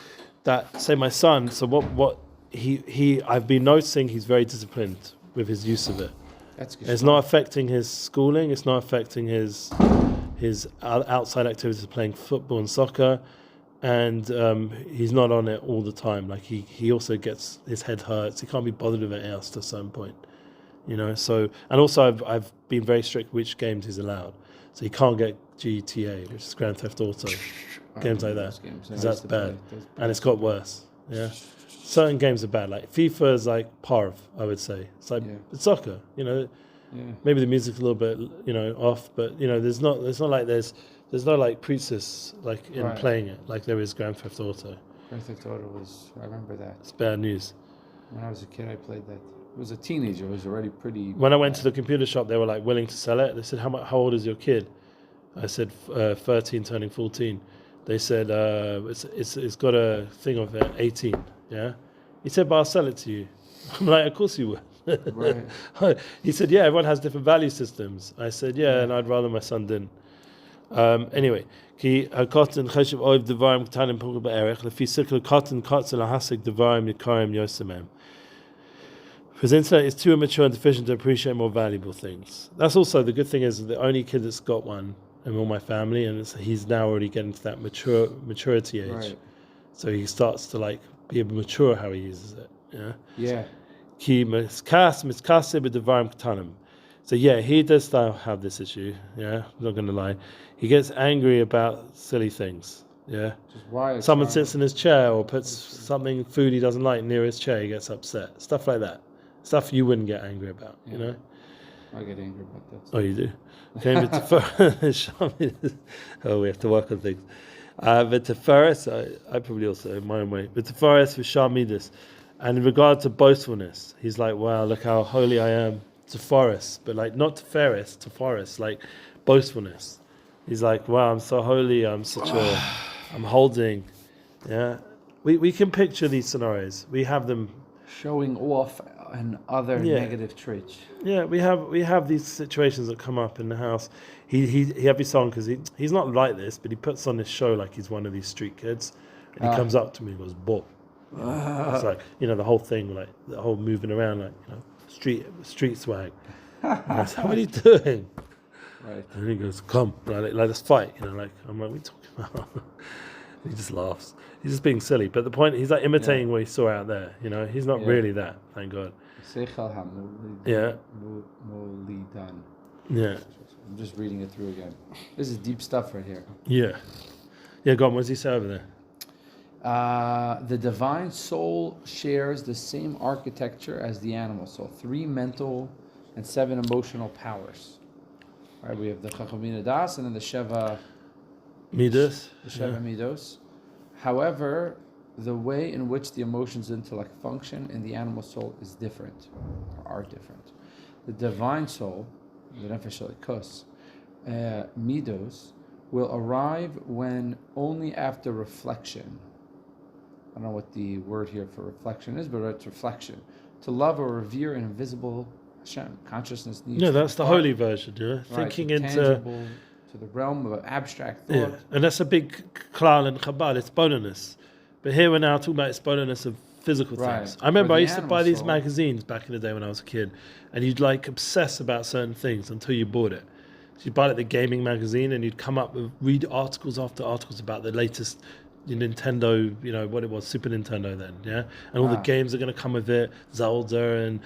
S1: that, say, my son. So what he I've been noticing he's very disciplined with his use of it.
S2: That's good.
S1: It's not affecting his schooling. It's not affecting his outside activities, playing football and soccer, and he's not on it all the time. Like he also gets his head hurts. He can't be bothered with it else to a certain point, So, and also I've been very strict which games he's allowed. So he can't get GTA, which is Grand Theft Auto, games like that, because that's bad, and it's got worse. Yeah. Certain games are bad, like FIFA is like parv, I would say. It's like it's soccer, Maybe the music's a little bit, off, but there's no like priestess like in playing it like there is Grand Theft Auto.
S2: Grand Theft Auto I remember that.
S1: It's bad news.
S2: When I was a kid, I played that. I was a teenager. It was already pretty.
S1: When I went to the computer shop, they were like willing to sell it. They said, how old is your kid? I said 13, turning 14. They said it's got a thing of 18. Yeah, he said, but I'll sell it to you. I'm like, of course you would.
S2: Right.
S1: He said, yeah, everyone has different value systems. I said, yeah, and I'd rather my son didn't. Anyway, ki hakotin cheshiv oiv devarim ktanim pogel be'erech lefi sikl kotin kotzel lahasik devarim yikarim yosemem. Because intellect is too immature and deficient to appreciate more valuable things. That's also the good thing is the only kid that's got one in all my family, and he's now already getting to that maturity age. Right. So he starts to like be mature how he uses it. Yeah.
S2: Yeah.
S1: Ki miskase b'devarim ktanim. So yeah, he does still have this issue. Yeah, I'm not going to lie. He gets angry about silly things. Yeah.
S2: Just why?
S1: Someone sits in his chair or puts food he doesn't like near his chair, he gets upset. Stuff like that. Stuff you wouldn't get angry about.
S2: I get angry about that stuff.
S1: Oh, you do. Okay, we have to work on things. But Tefaris, I probably also in my own way. But Tefaris for Shamidus, and in regard to boastfulness, he's like, wow, look how holy I am. Tefaris, but like not Tefaris, like boastfulness. He's like, wow, I'm so holy. I'm holding. Yeah, we can picture these scenarios. We have them
S2: showing off and other negative traits. Yeah,
S1: we have these situations that come up in the house. He every song because he's not like this, but he puts on this show like he's one of these street kids, and he comes up to me and goes, "Bo." It's like the whole thing, like the whole moving around, like street swag. And I said, "What are you doing?"
S2: Right.
S1: And he goes, "Come, like let's fight." I'm like, "What are we talking about?" He just laughs. He's just being silly. But the point, he's like imitating what he saw out there. He's not really that. Thank God. Yeah. Yeah.
S2: I'm just reading it through again. This is deep stuff right here.
S1: Yeah. Yeah, go on. What does he say over there?
S2: The divine soul shares the same architecture as the animal soul. 3 mental and 7 emotional powers. Right, we have the Chachamina Das and then the Sheva
S1: Midos.
S2: The Sheva Midos. However, the way in which the emotions and intellect function in the animal soul is different, or are different. The divine soul, the Nefesh Elikos, Midos, will arrive when only after reflection. I don't know what the word here for reflection is, but it's reflection. To love or revere an invisible Hashem. Consciousness needs
S1: that's the holy version,
S2: right,
S1: thinking into
S2: tangible, to the realm of abstract thought.
S1: Yeah, and that's a big klal in Chabad, it's bonus. But here we're now talking about it's bonus of physical things. I remember I used to buy these magazines back in the day when I was a kid, and you'd like obsess about certain things until you bought it. So you'd buy like the gaming magazine, and you'd come up with read articles after articles about the latest Nintendo, what it was, Super Nintendo then, yeah? And all the games are going to come with it, Zelda, and,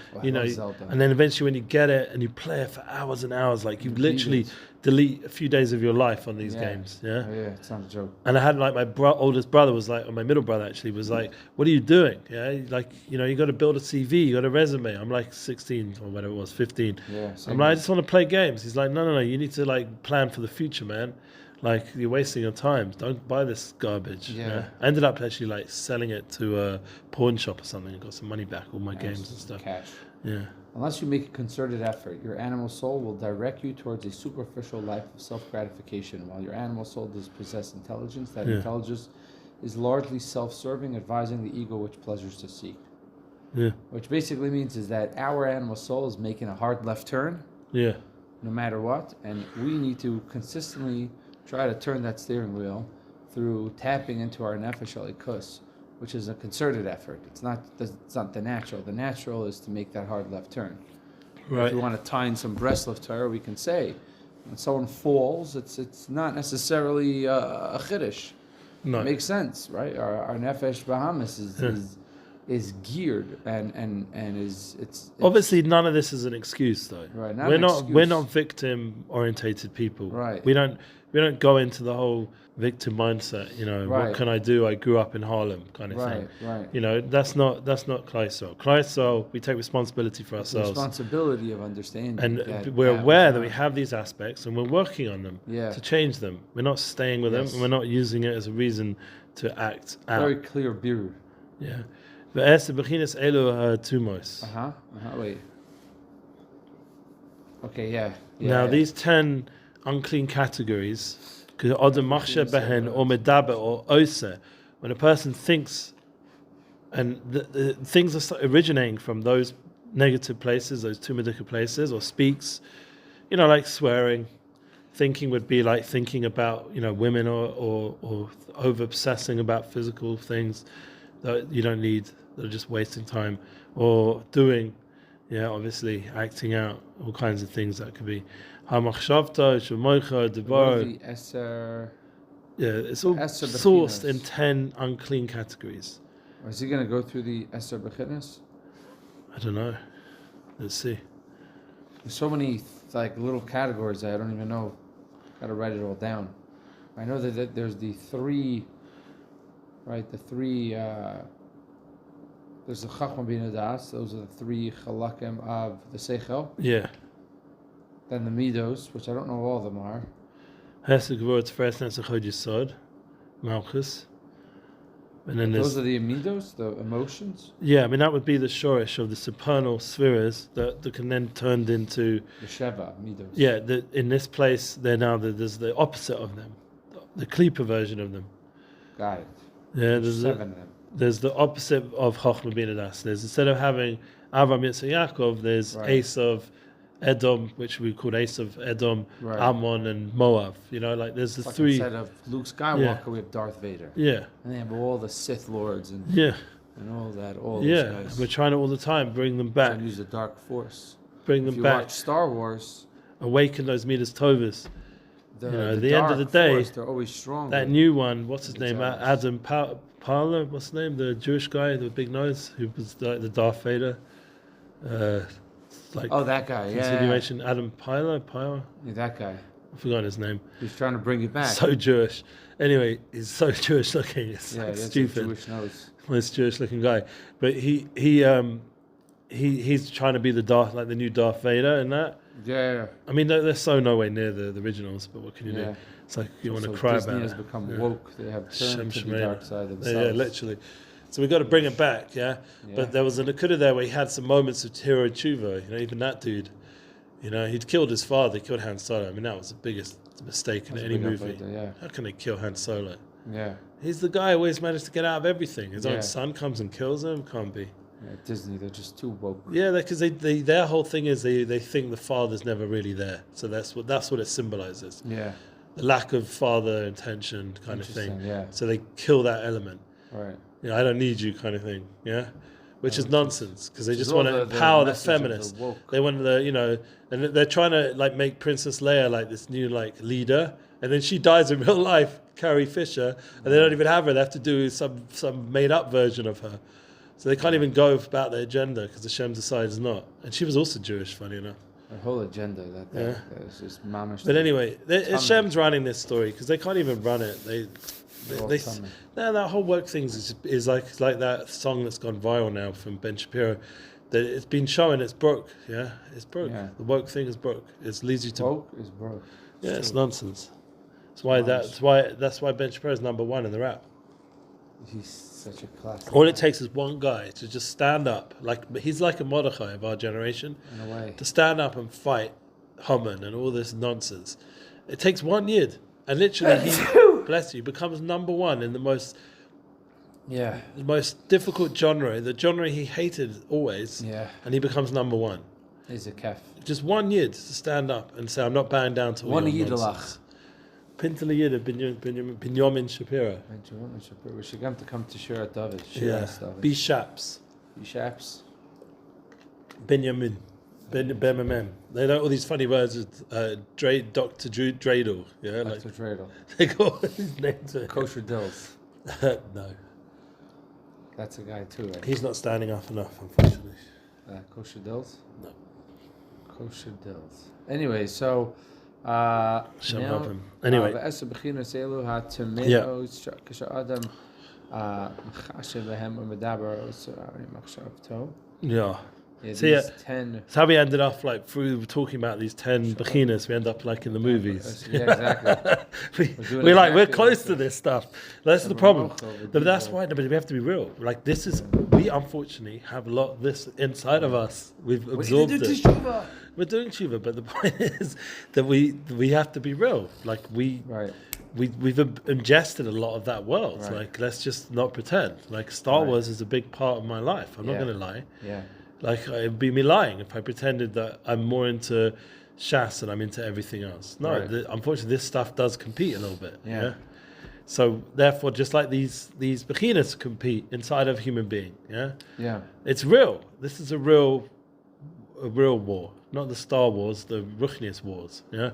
S1: Zelda. And then eventually when you get it and you play it for hours and hours, like you literally delete a few days of your life on these games, yeah?
S2: Oh, yeah, it's not a joke.
S1: And I had like my oldest brother was like, or my middle brother actually was like, what are you doing? Yeah, like, you got to build a CV, you got a resume. I'm like 16 or whatever it was, 15.
S2: Yeah,
S1: I'm like, I just want to play games. He's like, no, you need to like plan for the future, man. Like, you're wasting your time. Don't buy this garbage. Yeah. I ended up actually like selling it to a pawn shop or something and got some money back, all my games and stuff.
S2: Cash.
S1: Yeah.
S2: Unless you make a concerted effort, your animal soul will direct you towards a superficial life of self-gratification, while your animal soul does possess intelligence. That intelligence is largely self-serving, advising the ego which pleasures to seek.
S1: Yeah.
S2: Which basically means is that our animal soul is making a hard left turn,
S1: Yeah.
S2: no matter what, and we need to consistently try to turn that steering wheel through tapping into our Nefesh Alikus, which is a concerted effort. It's not the natural. The natural is to make that hard left turn.
S1: Right.
S2: If you want to tie in some Breslov Torah, we can say when someone falls, it's not necessarily a chiddush.
S1: No.
S2: It makes sense, right? Our Nefesh BORUCH is geared and is it's
S1: obviously none of this is an excuse though.
S2: Right.
S1: We're not victim orientated people.
S2: Right.
S1: We don't go into the whole victim mindset,
S2: Right.
S1: What can I do? I grew up in Harlem kind of thing.
S2: Right.
S1: That's not Klal Yisrael. Klal Yisrael, we take responsibility for ourselves.
S2: The responsibility of understanding.
S1: And we're aware that we have these aspects and we're working on them to change them. We're not staying with them and we're not using it as a reason to act out.
S2: Very clear birur.
S1: Yeah. Tumos.
S2: Wait. Okay, yeah.
S1: Now these 10 unclean categories, or MASHA behen or medaber or ose, when a person thinks, and the things are originating from those negative places, those tumadica places, or speaks, like swearing. Thinking would be like thinking about women or over obsessing about physical things that you don't need. They're just wasting time, or doing, obviously acting out, all kinds of things that could be. Hamachshavta, Shemoicha, Devar. It's all sourced in 10 unclean categories.
S2: Is he going to go through the Eser Bechinas?
S1: I don't know. Let's see.
S2: There's so many little categories that I don't even know how to write it all down. I know that there's the three. Right, there's the Chachma Bina Das. Those are the three Chalakim of the Seichel.
S1: Yeah.
S2: Then the Midos, which I don't know all of them are.
S1: Hesed Gvurot Tferes Netzach Yisod, Malchus. And then
S2: those are the Midos, the emotions?
S1: Yeah, that would be the Shorish of the supernal spheres that can then turned into...
S2: The Sheva, Midos.
S1: Yeah, in this place, there's the opposite of them. The Klippa version of them.
S2: Got it.
S1: Yeah,
S2: there's 7 of them.
S1: There's the opposite of Chochmah Bina Das. There's, instead of having Avram, Yitzchak, Yaakov, there's Esav, Edom, which we call Esav, Edom, Ammon, and Moab. There's the three.
S2: Instead of Luke Skywalker, we have Darth Vader.
S1: Yeah.
S2: And they have all the Sith Lords and all that. All those guys.
S1: We're trying to all the time bring them back.
S2: Trying to use the Dark Force.
S1: Bring them back.
S2: Watch Star Wars.
S1: Awaken those Midas Tovas.
S2: At
S1: the end of the day,
S2: they're always strong.
S1: That new one, what's his name? Adam Parler, what's his name? The Jewish guy, the big nose, who was like the Darth Vader.
S2: That guy,
S1: continuation. Adam Pyler?
S2: Yeah, that guy.
S1: I've forgotten his name.
S2: He's trying to bring it back.
S1: So Jewish. Anyway, he's so Jewish looking. It's stupid.
S2: Jewish nose.
S1: Most Jewish looking guy, but he's trying to be the new Darth Vader and that.
S2: Yeah.
S1: They're so nowhere near the originals, but what can you do? It's like you want to cry
S2: Disney
S1: about
S2: has
S1: it.
S2: become woke. They have turned to the dark side themselves.
S1: Yeah, literally. So we've got to bring it back, But there was a Nakuda there where he had some moments of hero tshuva. Even that dude, he'd killed his father, killed Han Solo. That was the biggest mistake in any movie. How can they kill Han Solo?
S2: Yeah.
S1: He's the guy who always managed to get out of everything. His own son comes and kills him. Can't be.
S2: Yeah, Disney, they're just too woke.
S1: Yeah, because their whole thing is they think the father's never really there. So that's what it symbolizes.
S2: Yeah.
S1: The lack of father intention kind of thing.
S2: Yeah.
S1: So they kill that element.
S2: Right.
S1: I don't need you kind of thing. Yeah. Which is nonsense because they just want to empower the feminists. They want and they're trying to make Princess Leia this new leader, and then she dies in real life, Carrie Fisher, and they don't even have her. They have to do some made up version of her. So they can't even go about their agenda because Hashem decides not. And she was also Jewish, funny enough.
S2: Her whole agenda, that is just mamish.
S1: But anyway, Hashem's running this story because they can't even run it. That whole work thing is like that song that's gone viral now from Ben Shapiro. That it's been shown it's broke. Yeah, it's broke. Yeah. The woke thing is broke. It leads you to
S2: woke is broke.
S1: It's nonsense. That's why Ben Shapiro is number 1 in the rap.
S2: He's such a classic.
S1: All it takes is one guy to just stand up, he's like a Mordechai of our generation,
S2: In a way.
S1: to stand up and fight Haman and all this nonsense. It takes 1 year, and literally he, bless you, becomes number one in the most difficult genre, the genre he hated always, and he becomes number one.
S2: He's a kef.
S1: Just 1 year to stand up and say, I'm not bowing down to all your nonsense. Pintel Yid of Binyamin Shapiro.
S2: We should get him to come to Shirat David.
S1: Bishaps.
S2: Bishaps.
S1: Benjamin. They know all these funny words. Dr. Dreidel. Yeah,
S2: Dr. Dreidel.
S1: They got his name to it.
S2: Kosher Dills.
S1: No.
S2: That's a guy too, right?
S1: He's not standing up enough, unfortunately.
S2: Kosher Dills?
S1: No.
S2: Kosher Dills. Anyway, so...
S1: Shall help him. Anyway. Yeah. See, that's how we ended up through talking about these 10 bechinas. We end up like in the movies.
S2: Yeah, exactly.
S1: we're close to this stuff. That's the problem. But that's why. But we have to be real. We unfortunately have a lot of this inside of us. We've absorbed it. We're doing tshuva, but the point is that we have to be real. We've ingested a lot of that world. Right. Let's just not pretend. Star Wars is a big part of my life. I'm not going to lie.
S2: Yeah.
S1: It'd be me lying if I pretended that I'm more into Shas and I'm into everything else. No, unfortunately, this stuff does compete a little bit. Yeah. So therefore, just like these bechinas compete inside of a human being. Yeah. Yeah. It's real. This is a real war, not the Star Wars, the Ruchnius wars. Yeah.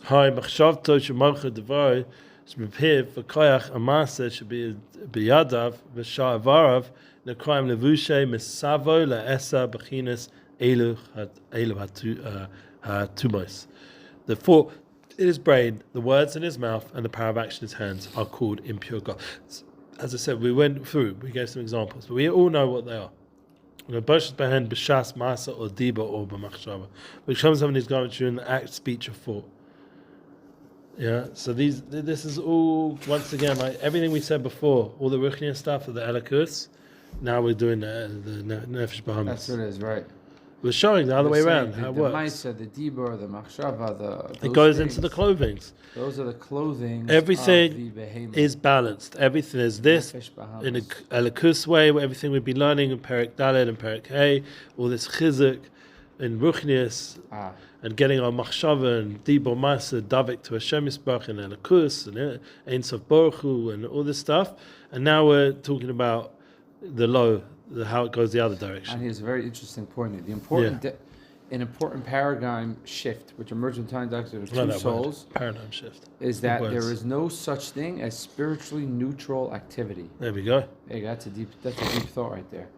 S1: Hi, machshavto shemocha devar shmepiv v'koyach amasa shebi biyadav v'sha'avarav. The crime levushe misavo laesa bechinas elu hatumos. The four in his brain, the words in his mouth, and the power of action in his hands are called impure gods. As I said, we gave some examples, but we all know what they are. B'shas behen b'shas masa or diba or b'machshava, which comes from his garment during the act, speech, or thought. Yeah, so this is all once again like everything we said before, all the ruchniya stuff of the elikus. Now we're doing the Nefesh BORUCH.
S2: That's what it is, right?
S1: We're showing the other way around how it works.
S2: The dibur, the machshava,
S1: it goes into the clothing.
S2: Those are the clothing.
S1: Everything is balanced. Everything is this in a elikus way. Everything we've been learning in Perek Dalet and Perek Hey, all this chizuk in ruchnius and getting our machshava and dibur masa davik to Hashem Yisbarach and elikus and Ein Sof Baruch Hu and all this stuff. And now we're talking about how it goes the other direction.
S2: And he has a very interesting point. An important paradigm shift, which emerged in time of the two souls,
S1: paradigm shift,
S2: is that there is no such thing as spiritually neutral activity.
S1: There we go.
S2: Hey, that's a deep thought right there.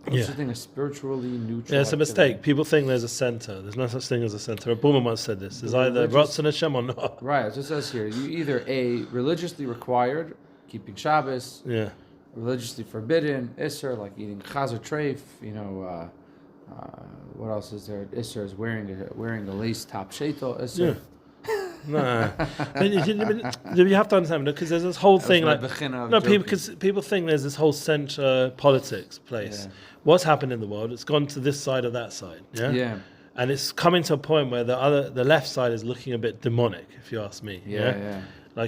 S2: There's such thing as spiritually neutral.
S1: Yeah, it's a mistake. People think there's a center. There's no such thing as a center. A Boomer once said this. There's either Ratzon Hashem or not.
S2: Right. It just says here, you either religiously required, keeping Shabbos. Yeah. Religiously forbidden, Isser, like eating chazer treif, what else is there? Isser is wearing a lace top sheitel, Isser.
S1: Yeah. You have to understand, because there's this whole thing people think there's this whole center politics place. Yeah. What's happened in the world? It's gone to this side or that side. Yeah. Yeah. And it's coming to a point where the left side is looking a bit demonic, if you ask me. Yeah.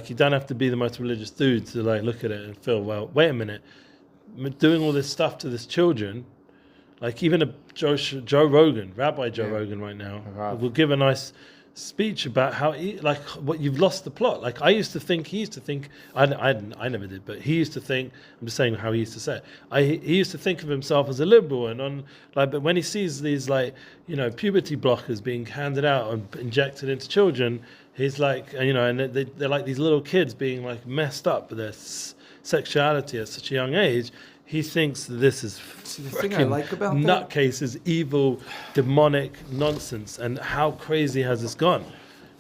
S1: You don't have to be the most religious dude to look at it and feel, well, wait a minute, doing all this stuff to these children, even a Joe Rogan, Rabbi Joe Rogan right now, will give a nice speech about how what you've lost the plot. He used to think, I never did, but he used to think, I'm just saying how he used to say it. He used to think of himself as a liberal, and but when he sees these puberty blockers being handed out and injected into children, he's and they're like these little kids being messed up with their sexuality at such a young age. He thinks that this is nutcases, evil, demonic nonsense, and how crazy has this gone?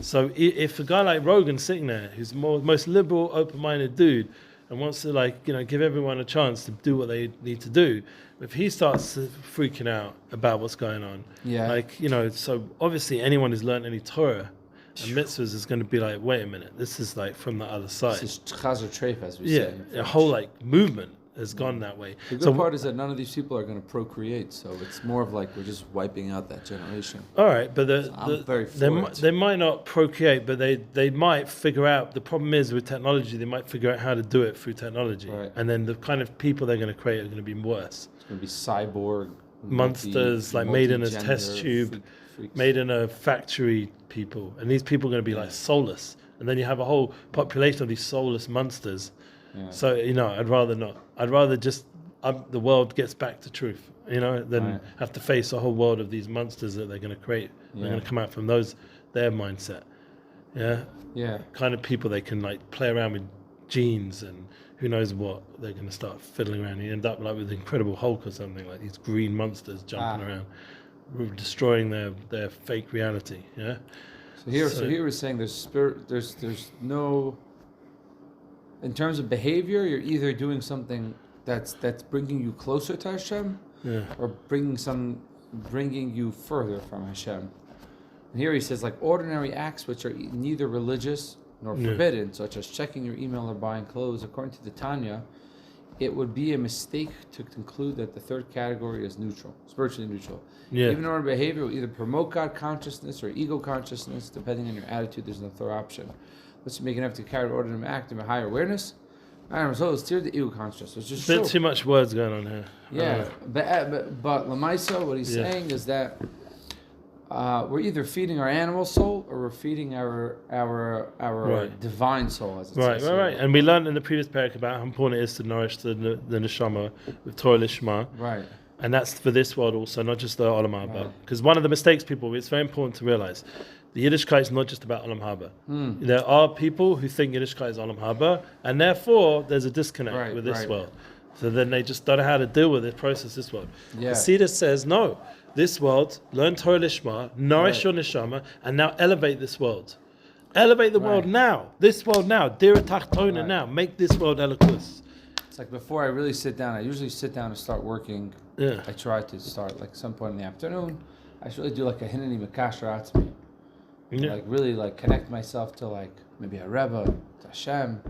S1: So if a guy like Rogan's sitting there, who's the most liberal, open-minded dude, and wants to give everyone a chance to do what they need to do, if he starts freaking out about what's going on, so obviously anyone who's learned any Torah And mitzvahs is going to be like, wait a minute, this is like from the other side.
S2: This is chazer treif, as we
S1: Yeah,
S2: say.
S1: a whole like movement has gone that way.
S2: The good part is that none of these people are going to procreate, so it's more of like we're just wiping out that generation.
S1: All right, but
S2: I'm very for it.
S1: they might not procreate, but they might figure out. The problem is with technology, they might figure out how to do it through technology,
S2: Right.
S1: and then the kind of people they're going to create are going to be worse.
S2: It's going to be cyborg
S1: Monsters, like made in a
S2: multi-gender
S1: test tube,
S2: freaks.
S1: made in a factory people, and these people are going to be like soulless, and then you have a whole population of these soulless monsters.
S2: Yeah.
S1: So I'd rather not. I'd rather just the world gets back to truth, than have to face a whole world of these monsters that they're going to create.
S2: Yeah.
S1: They're going to come out from their mindset.
S2: Yeah.
S1: Kind of people they can like play around with genes and who knows what. They're going to start fiddling around. You end up like with the Incredible Hulk or something, like these green monsters jumping around, destroying their fake reality. Yeah.
S2: So here we're saying there's no. In terms of behavior, you're either doing something that's bringing you closer to Hashem, or bringing you further from Hashem. And here he says, like ordinary acts which are neither religious nor forbidden, such as checking your email or buying clothes. According to the Tanya, it would be a mistake to conclude that the third category is neutral, spiritually neutral.
S1: Yeah.
S2: Even ordinary behavior will either promote God consciousness or ego consciousness, depending on your attitude. There's no third option. Let's make an effort to carry an ordinary act in a higher awareness. And so it's steer the ego consciousness. It's just
S1: a bit too much words going on here.
S2: Yeah, but Lamaisa, what he's saying is that we're either feeding our animal soul or we're feeding our divine soul, as it says.
S1: Right. And we learned in the previous Perek about how important it is to nourish the neshama with Torah Lishma.
S2: Right.
S1: And that's for this world also, not just the Olam Haba. Because one of the mistakes it's very important to realize, the Yiddishkeit is not just about Olam Haba. There are people who think Yiddishkeit is Olam Haba, and therefore there's a disconnect with this world. So then they just don't know how to deal with it, process this world.
S2: Yeah.
S1: The Siddur says, no, this world, learn Torah Lishma, nourish your neshama, and now elevate this world. Elevate the world now. This world now. Dira Tachtona now. Make this world Elikus.
S2: It's like before I really sit down, I usually sit down and start working.
S1: Yeah.
S2: I try to start like some point in the afternoon. I should really do like a Hineni Makasher Atzmi.
S1: Yeah.
S2: Like really like connect myself to like maybe a Rebbe, to Hashem.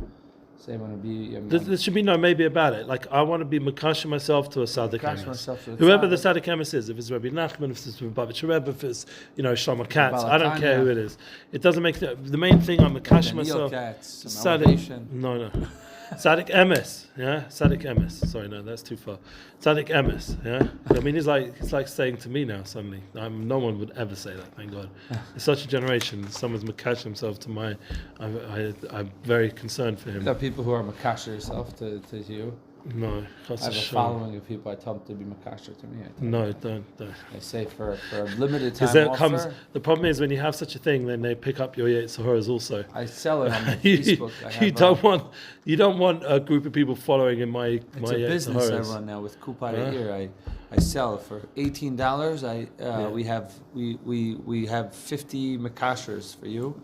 S2: Say I want to be.
S1: There should be no maybe about it. Like I want to be Makasher myself to a Tzaddik Emes.
S2: Tzaddik.
S1: Whoever the Tzaddik Emes is, if it's Rabbi Nachman, if it's Babich Rebbe, if it's Shlomo Katz, I don't care who it is. It doesn't make the main thing. I'm Makasher myself. Tzaddik. No. Tzaddik Emes, Tzaddik Emes. Sorry, no, that's too far. Tzaddik Emes, I mean, it's like saying to me now suddenly. No one would ever say that. Thank God. It's such a generation. Someone's makash himself to my. I'm very concerned for him.
S2: There are people who are makash yourself to you.
S1: No,
S2: I have a following of people I tell them to be makasher to me.
S1: No, don't.
S2: I say for a limited time.
S1: Because there comes the problem is when you have such a thing, then they pick up your YITZCHAK also.
S2: I sell it on Facebook.
S1: You don't want a group of people following in my.
S2: It's a business I run now with Kupara here. I sell it for $18. We have 50 makashers for you,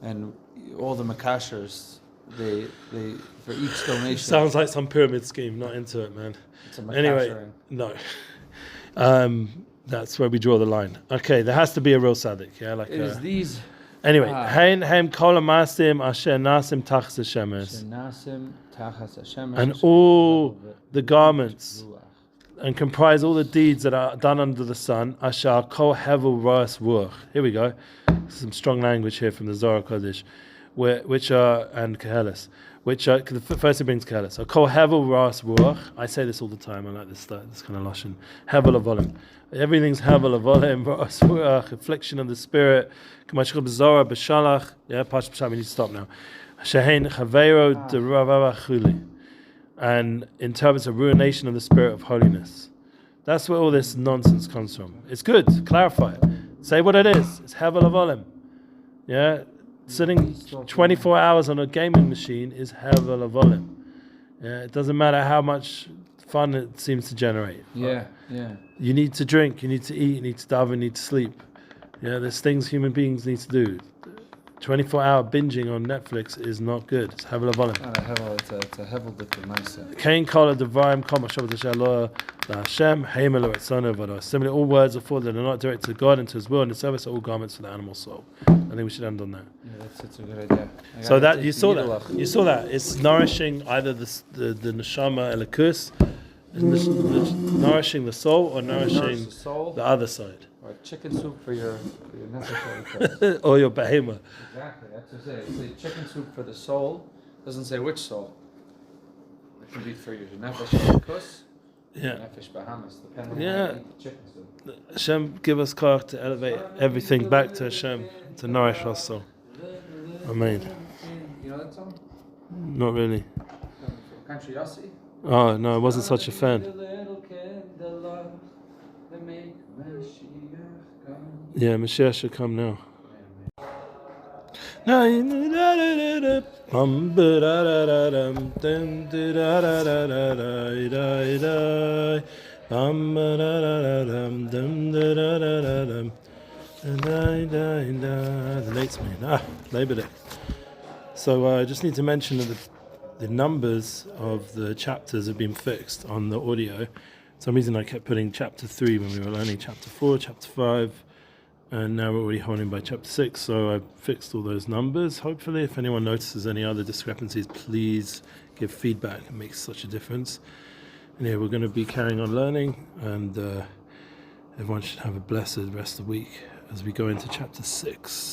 S2: and all the makashers. They for each donation.
S1: Sounds like some pyramid scheme. Not into it, man. Anyway, no. That's where we draw the line. Okay, there has to be a real tzaddik. Yeah, like
S2: it is these.
S1: Anyway, hein kol ha'masim asher nasim tachas hashemesh, and all the garments and comprise all the deeds that are done under the sun. Asher kol hevel ras ruach. Here we go. Some strong language here from the Zohar Kodesh. Which are and Kehelis, first he brings Kehelis. So kol hevel ras ruach. I say this all the time. I like this kind of lashon. Hevel avolim. Everything's hevel avolim ras ruach. Affliction of the spirit. Kamashchol b'zorah b'shalach. Yeah, Pash B'Sham. We need to stop now. Shehein chaveiro deravava chuli. And in terms of ruination of the spirit of holiness. That's where all this nonsense comes from. It's good. Clarify it. Say what it is. It's hevel avolim. Yeah. Sitting 24 hours on a gaming machine is hevel avolim. Yeah, it doesn't matter how much fun it seems to generate.
S2: Yeah.
S1: You need to drink, you need to eat, you need to daven, you need to sleep. Yeah, there's things human beings need to do. 24-hour binging on Netflix is not good. It's Hevel Avolim.
S2: Not a hevel, it's a hevel d'Kemaisa.
S1: Kain Kala Devarim Kol Mashal B'Tashaloah Hashem Heimelu Etzonu V'Ado. Similarly, all words are for that are not directed to God and to His will, and the service of all garments for the animal soul. I think we should end on that.
S2: Yeah, that's a good idea.
S1: So that you saw that it's nourishing either the neshama elikus, nourishing the soul, or nourishing
S2: the soul,
S1: the other side,
S2: or chicken soup for your nefesh.
S1: or your behemoth.
S2: Exactly, that's what it says. It's chicken soup for the soul. Doesn't say which soul. It can be for your nefesh elikus, nefesh bahamas, depending on how you eat the chicken soup.
S1: Hashem, give us koach to elevate everything back to Hashem, to nourish our soul. Amen.
S2: You know that song?
S1: Not really.
S2: Country Yossi?
S1: Oh no, I wasn't such a fan. Yeah, Mashiach should come now. The next man, Labor Day. So I just need to mention that the numbers of the chapters have been fixed on the audio. For some reason I kept putting chapter 3 when we were learning chapter 4, chapter 5, and now we're already holding by chapter 6, so I fixed all those numbers. Hopefully, if anyone notices any other discrepancies, please give feedback. It makes such a difference. And yeah, we're going to be carrying on learning, and everyone should have a blessed rest of the week as we go into chapter 6.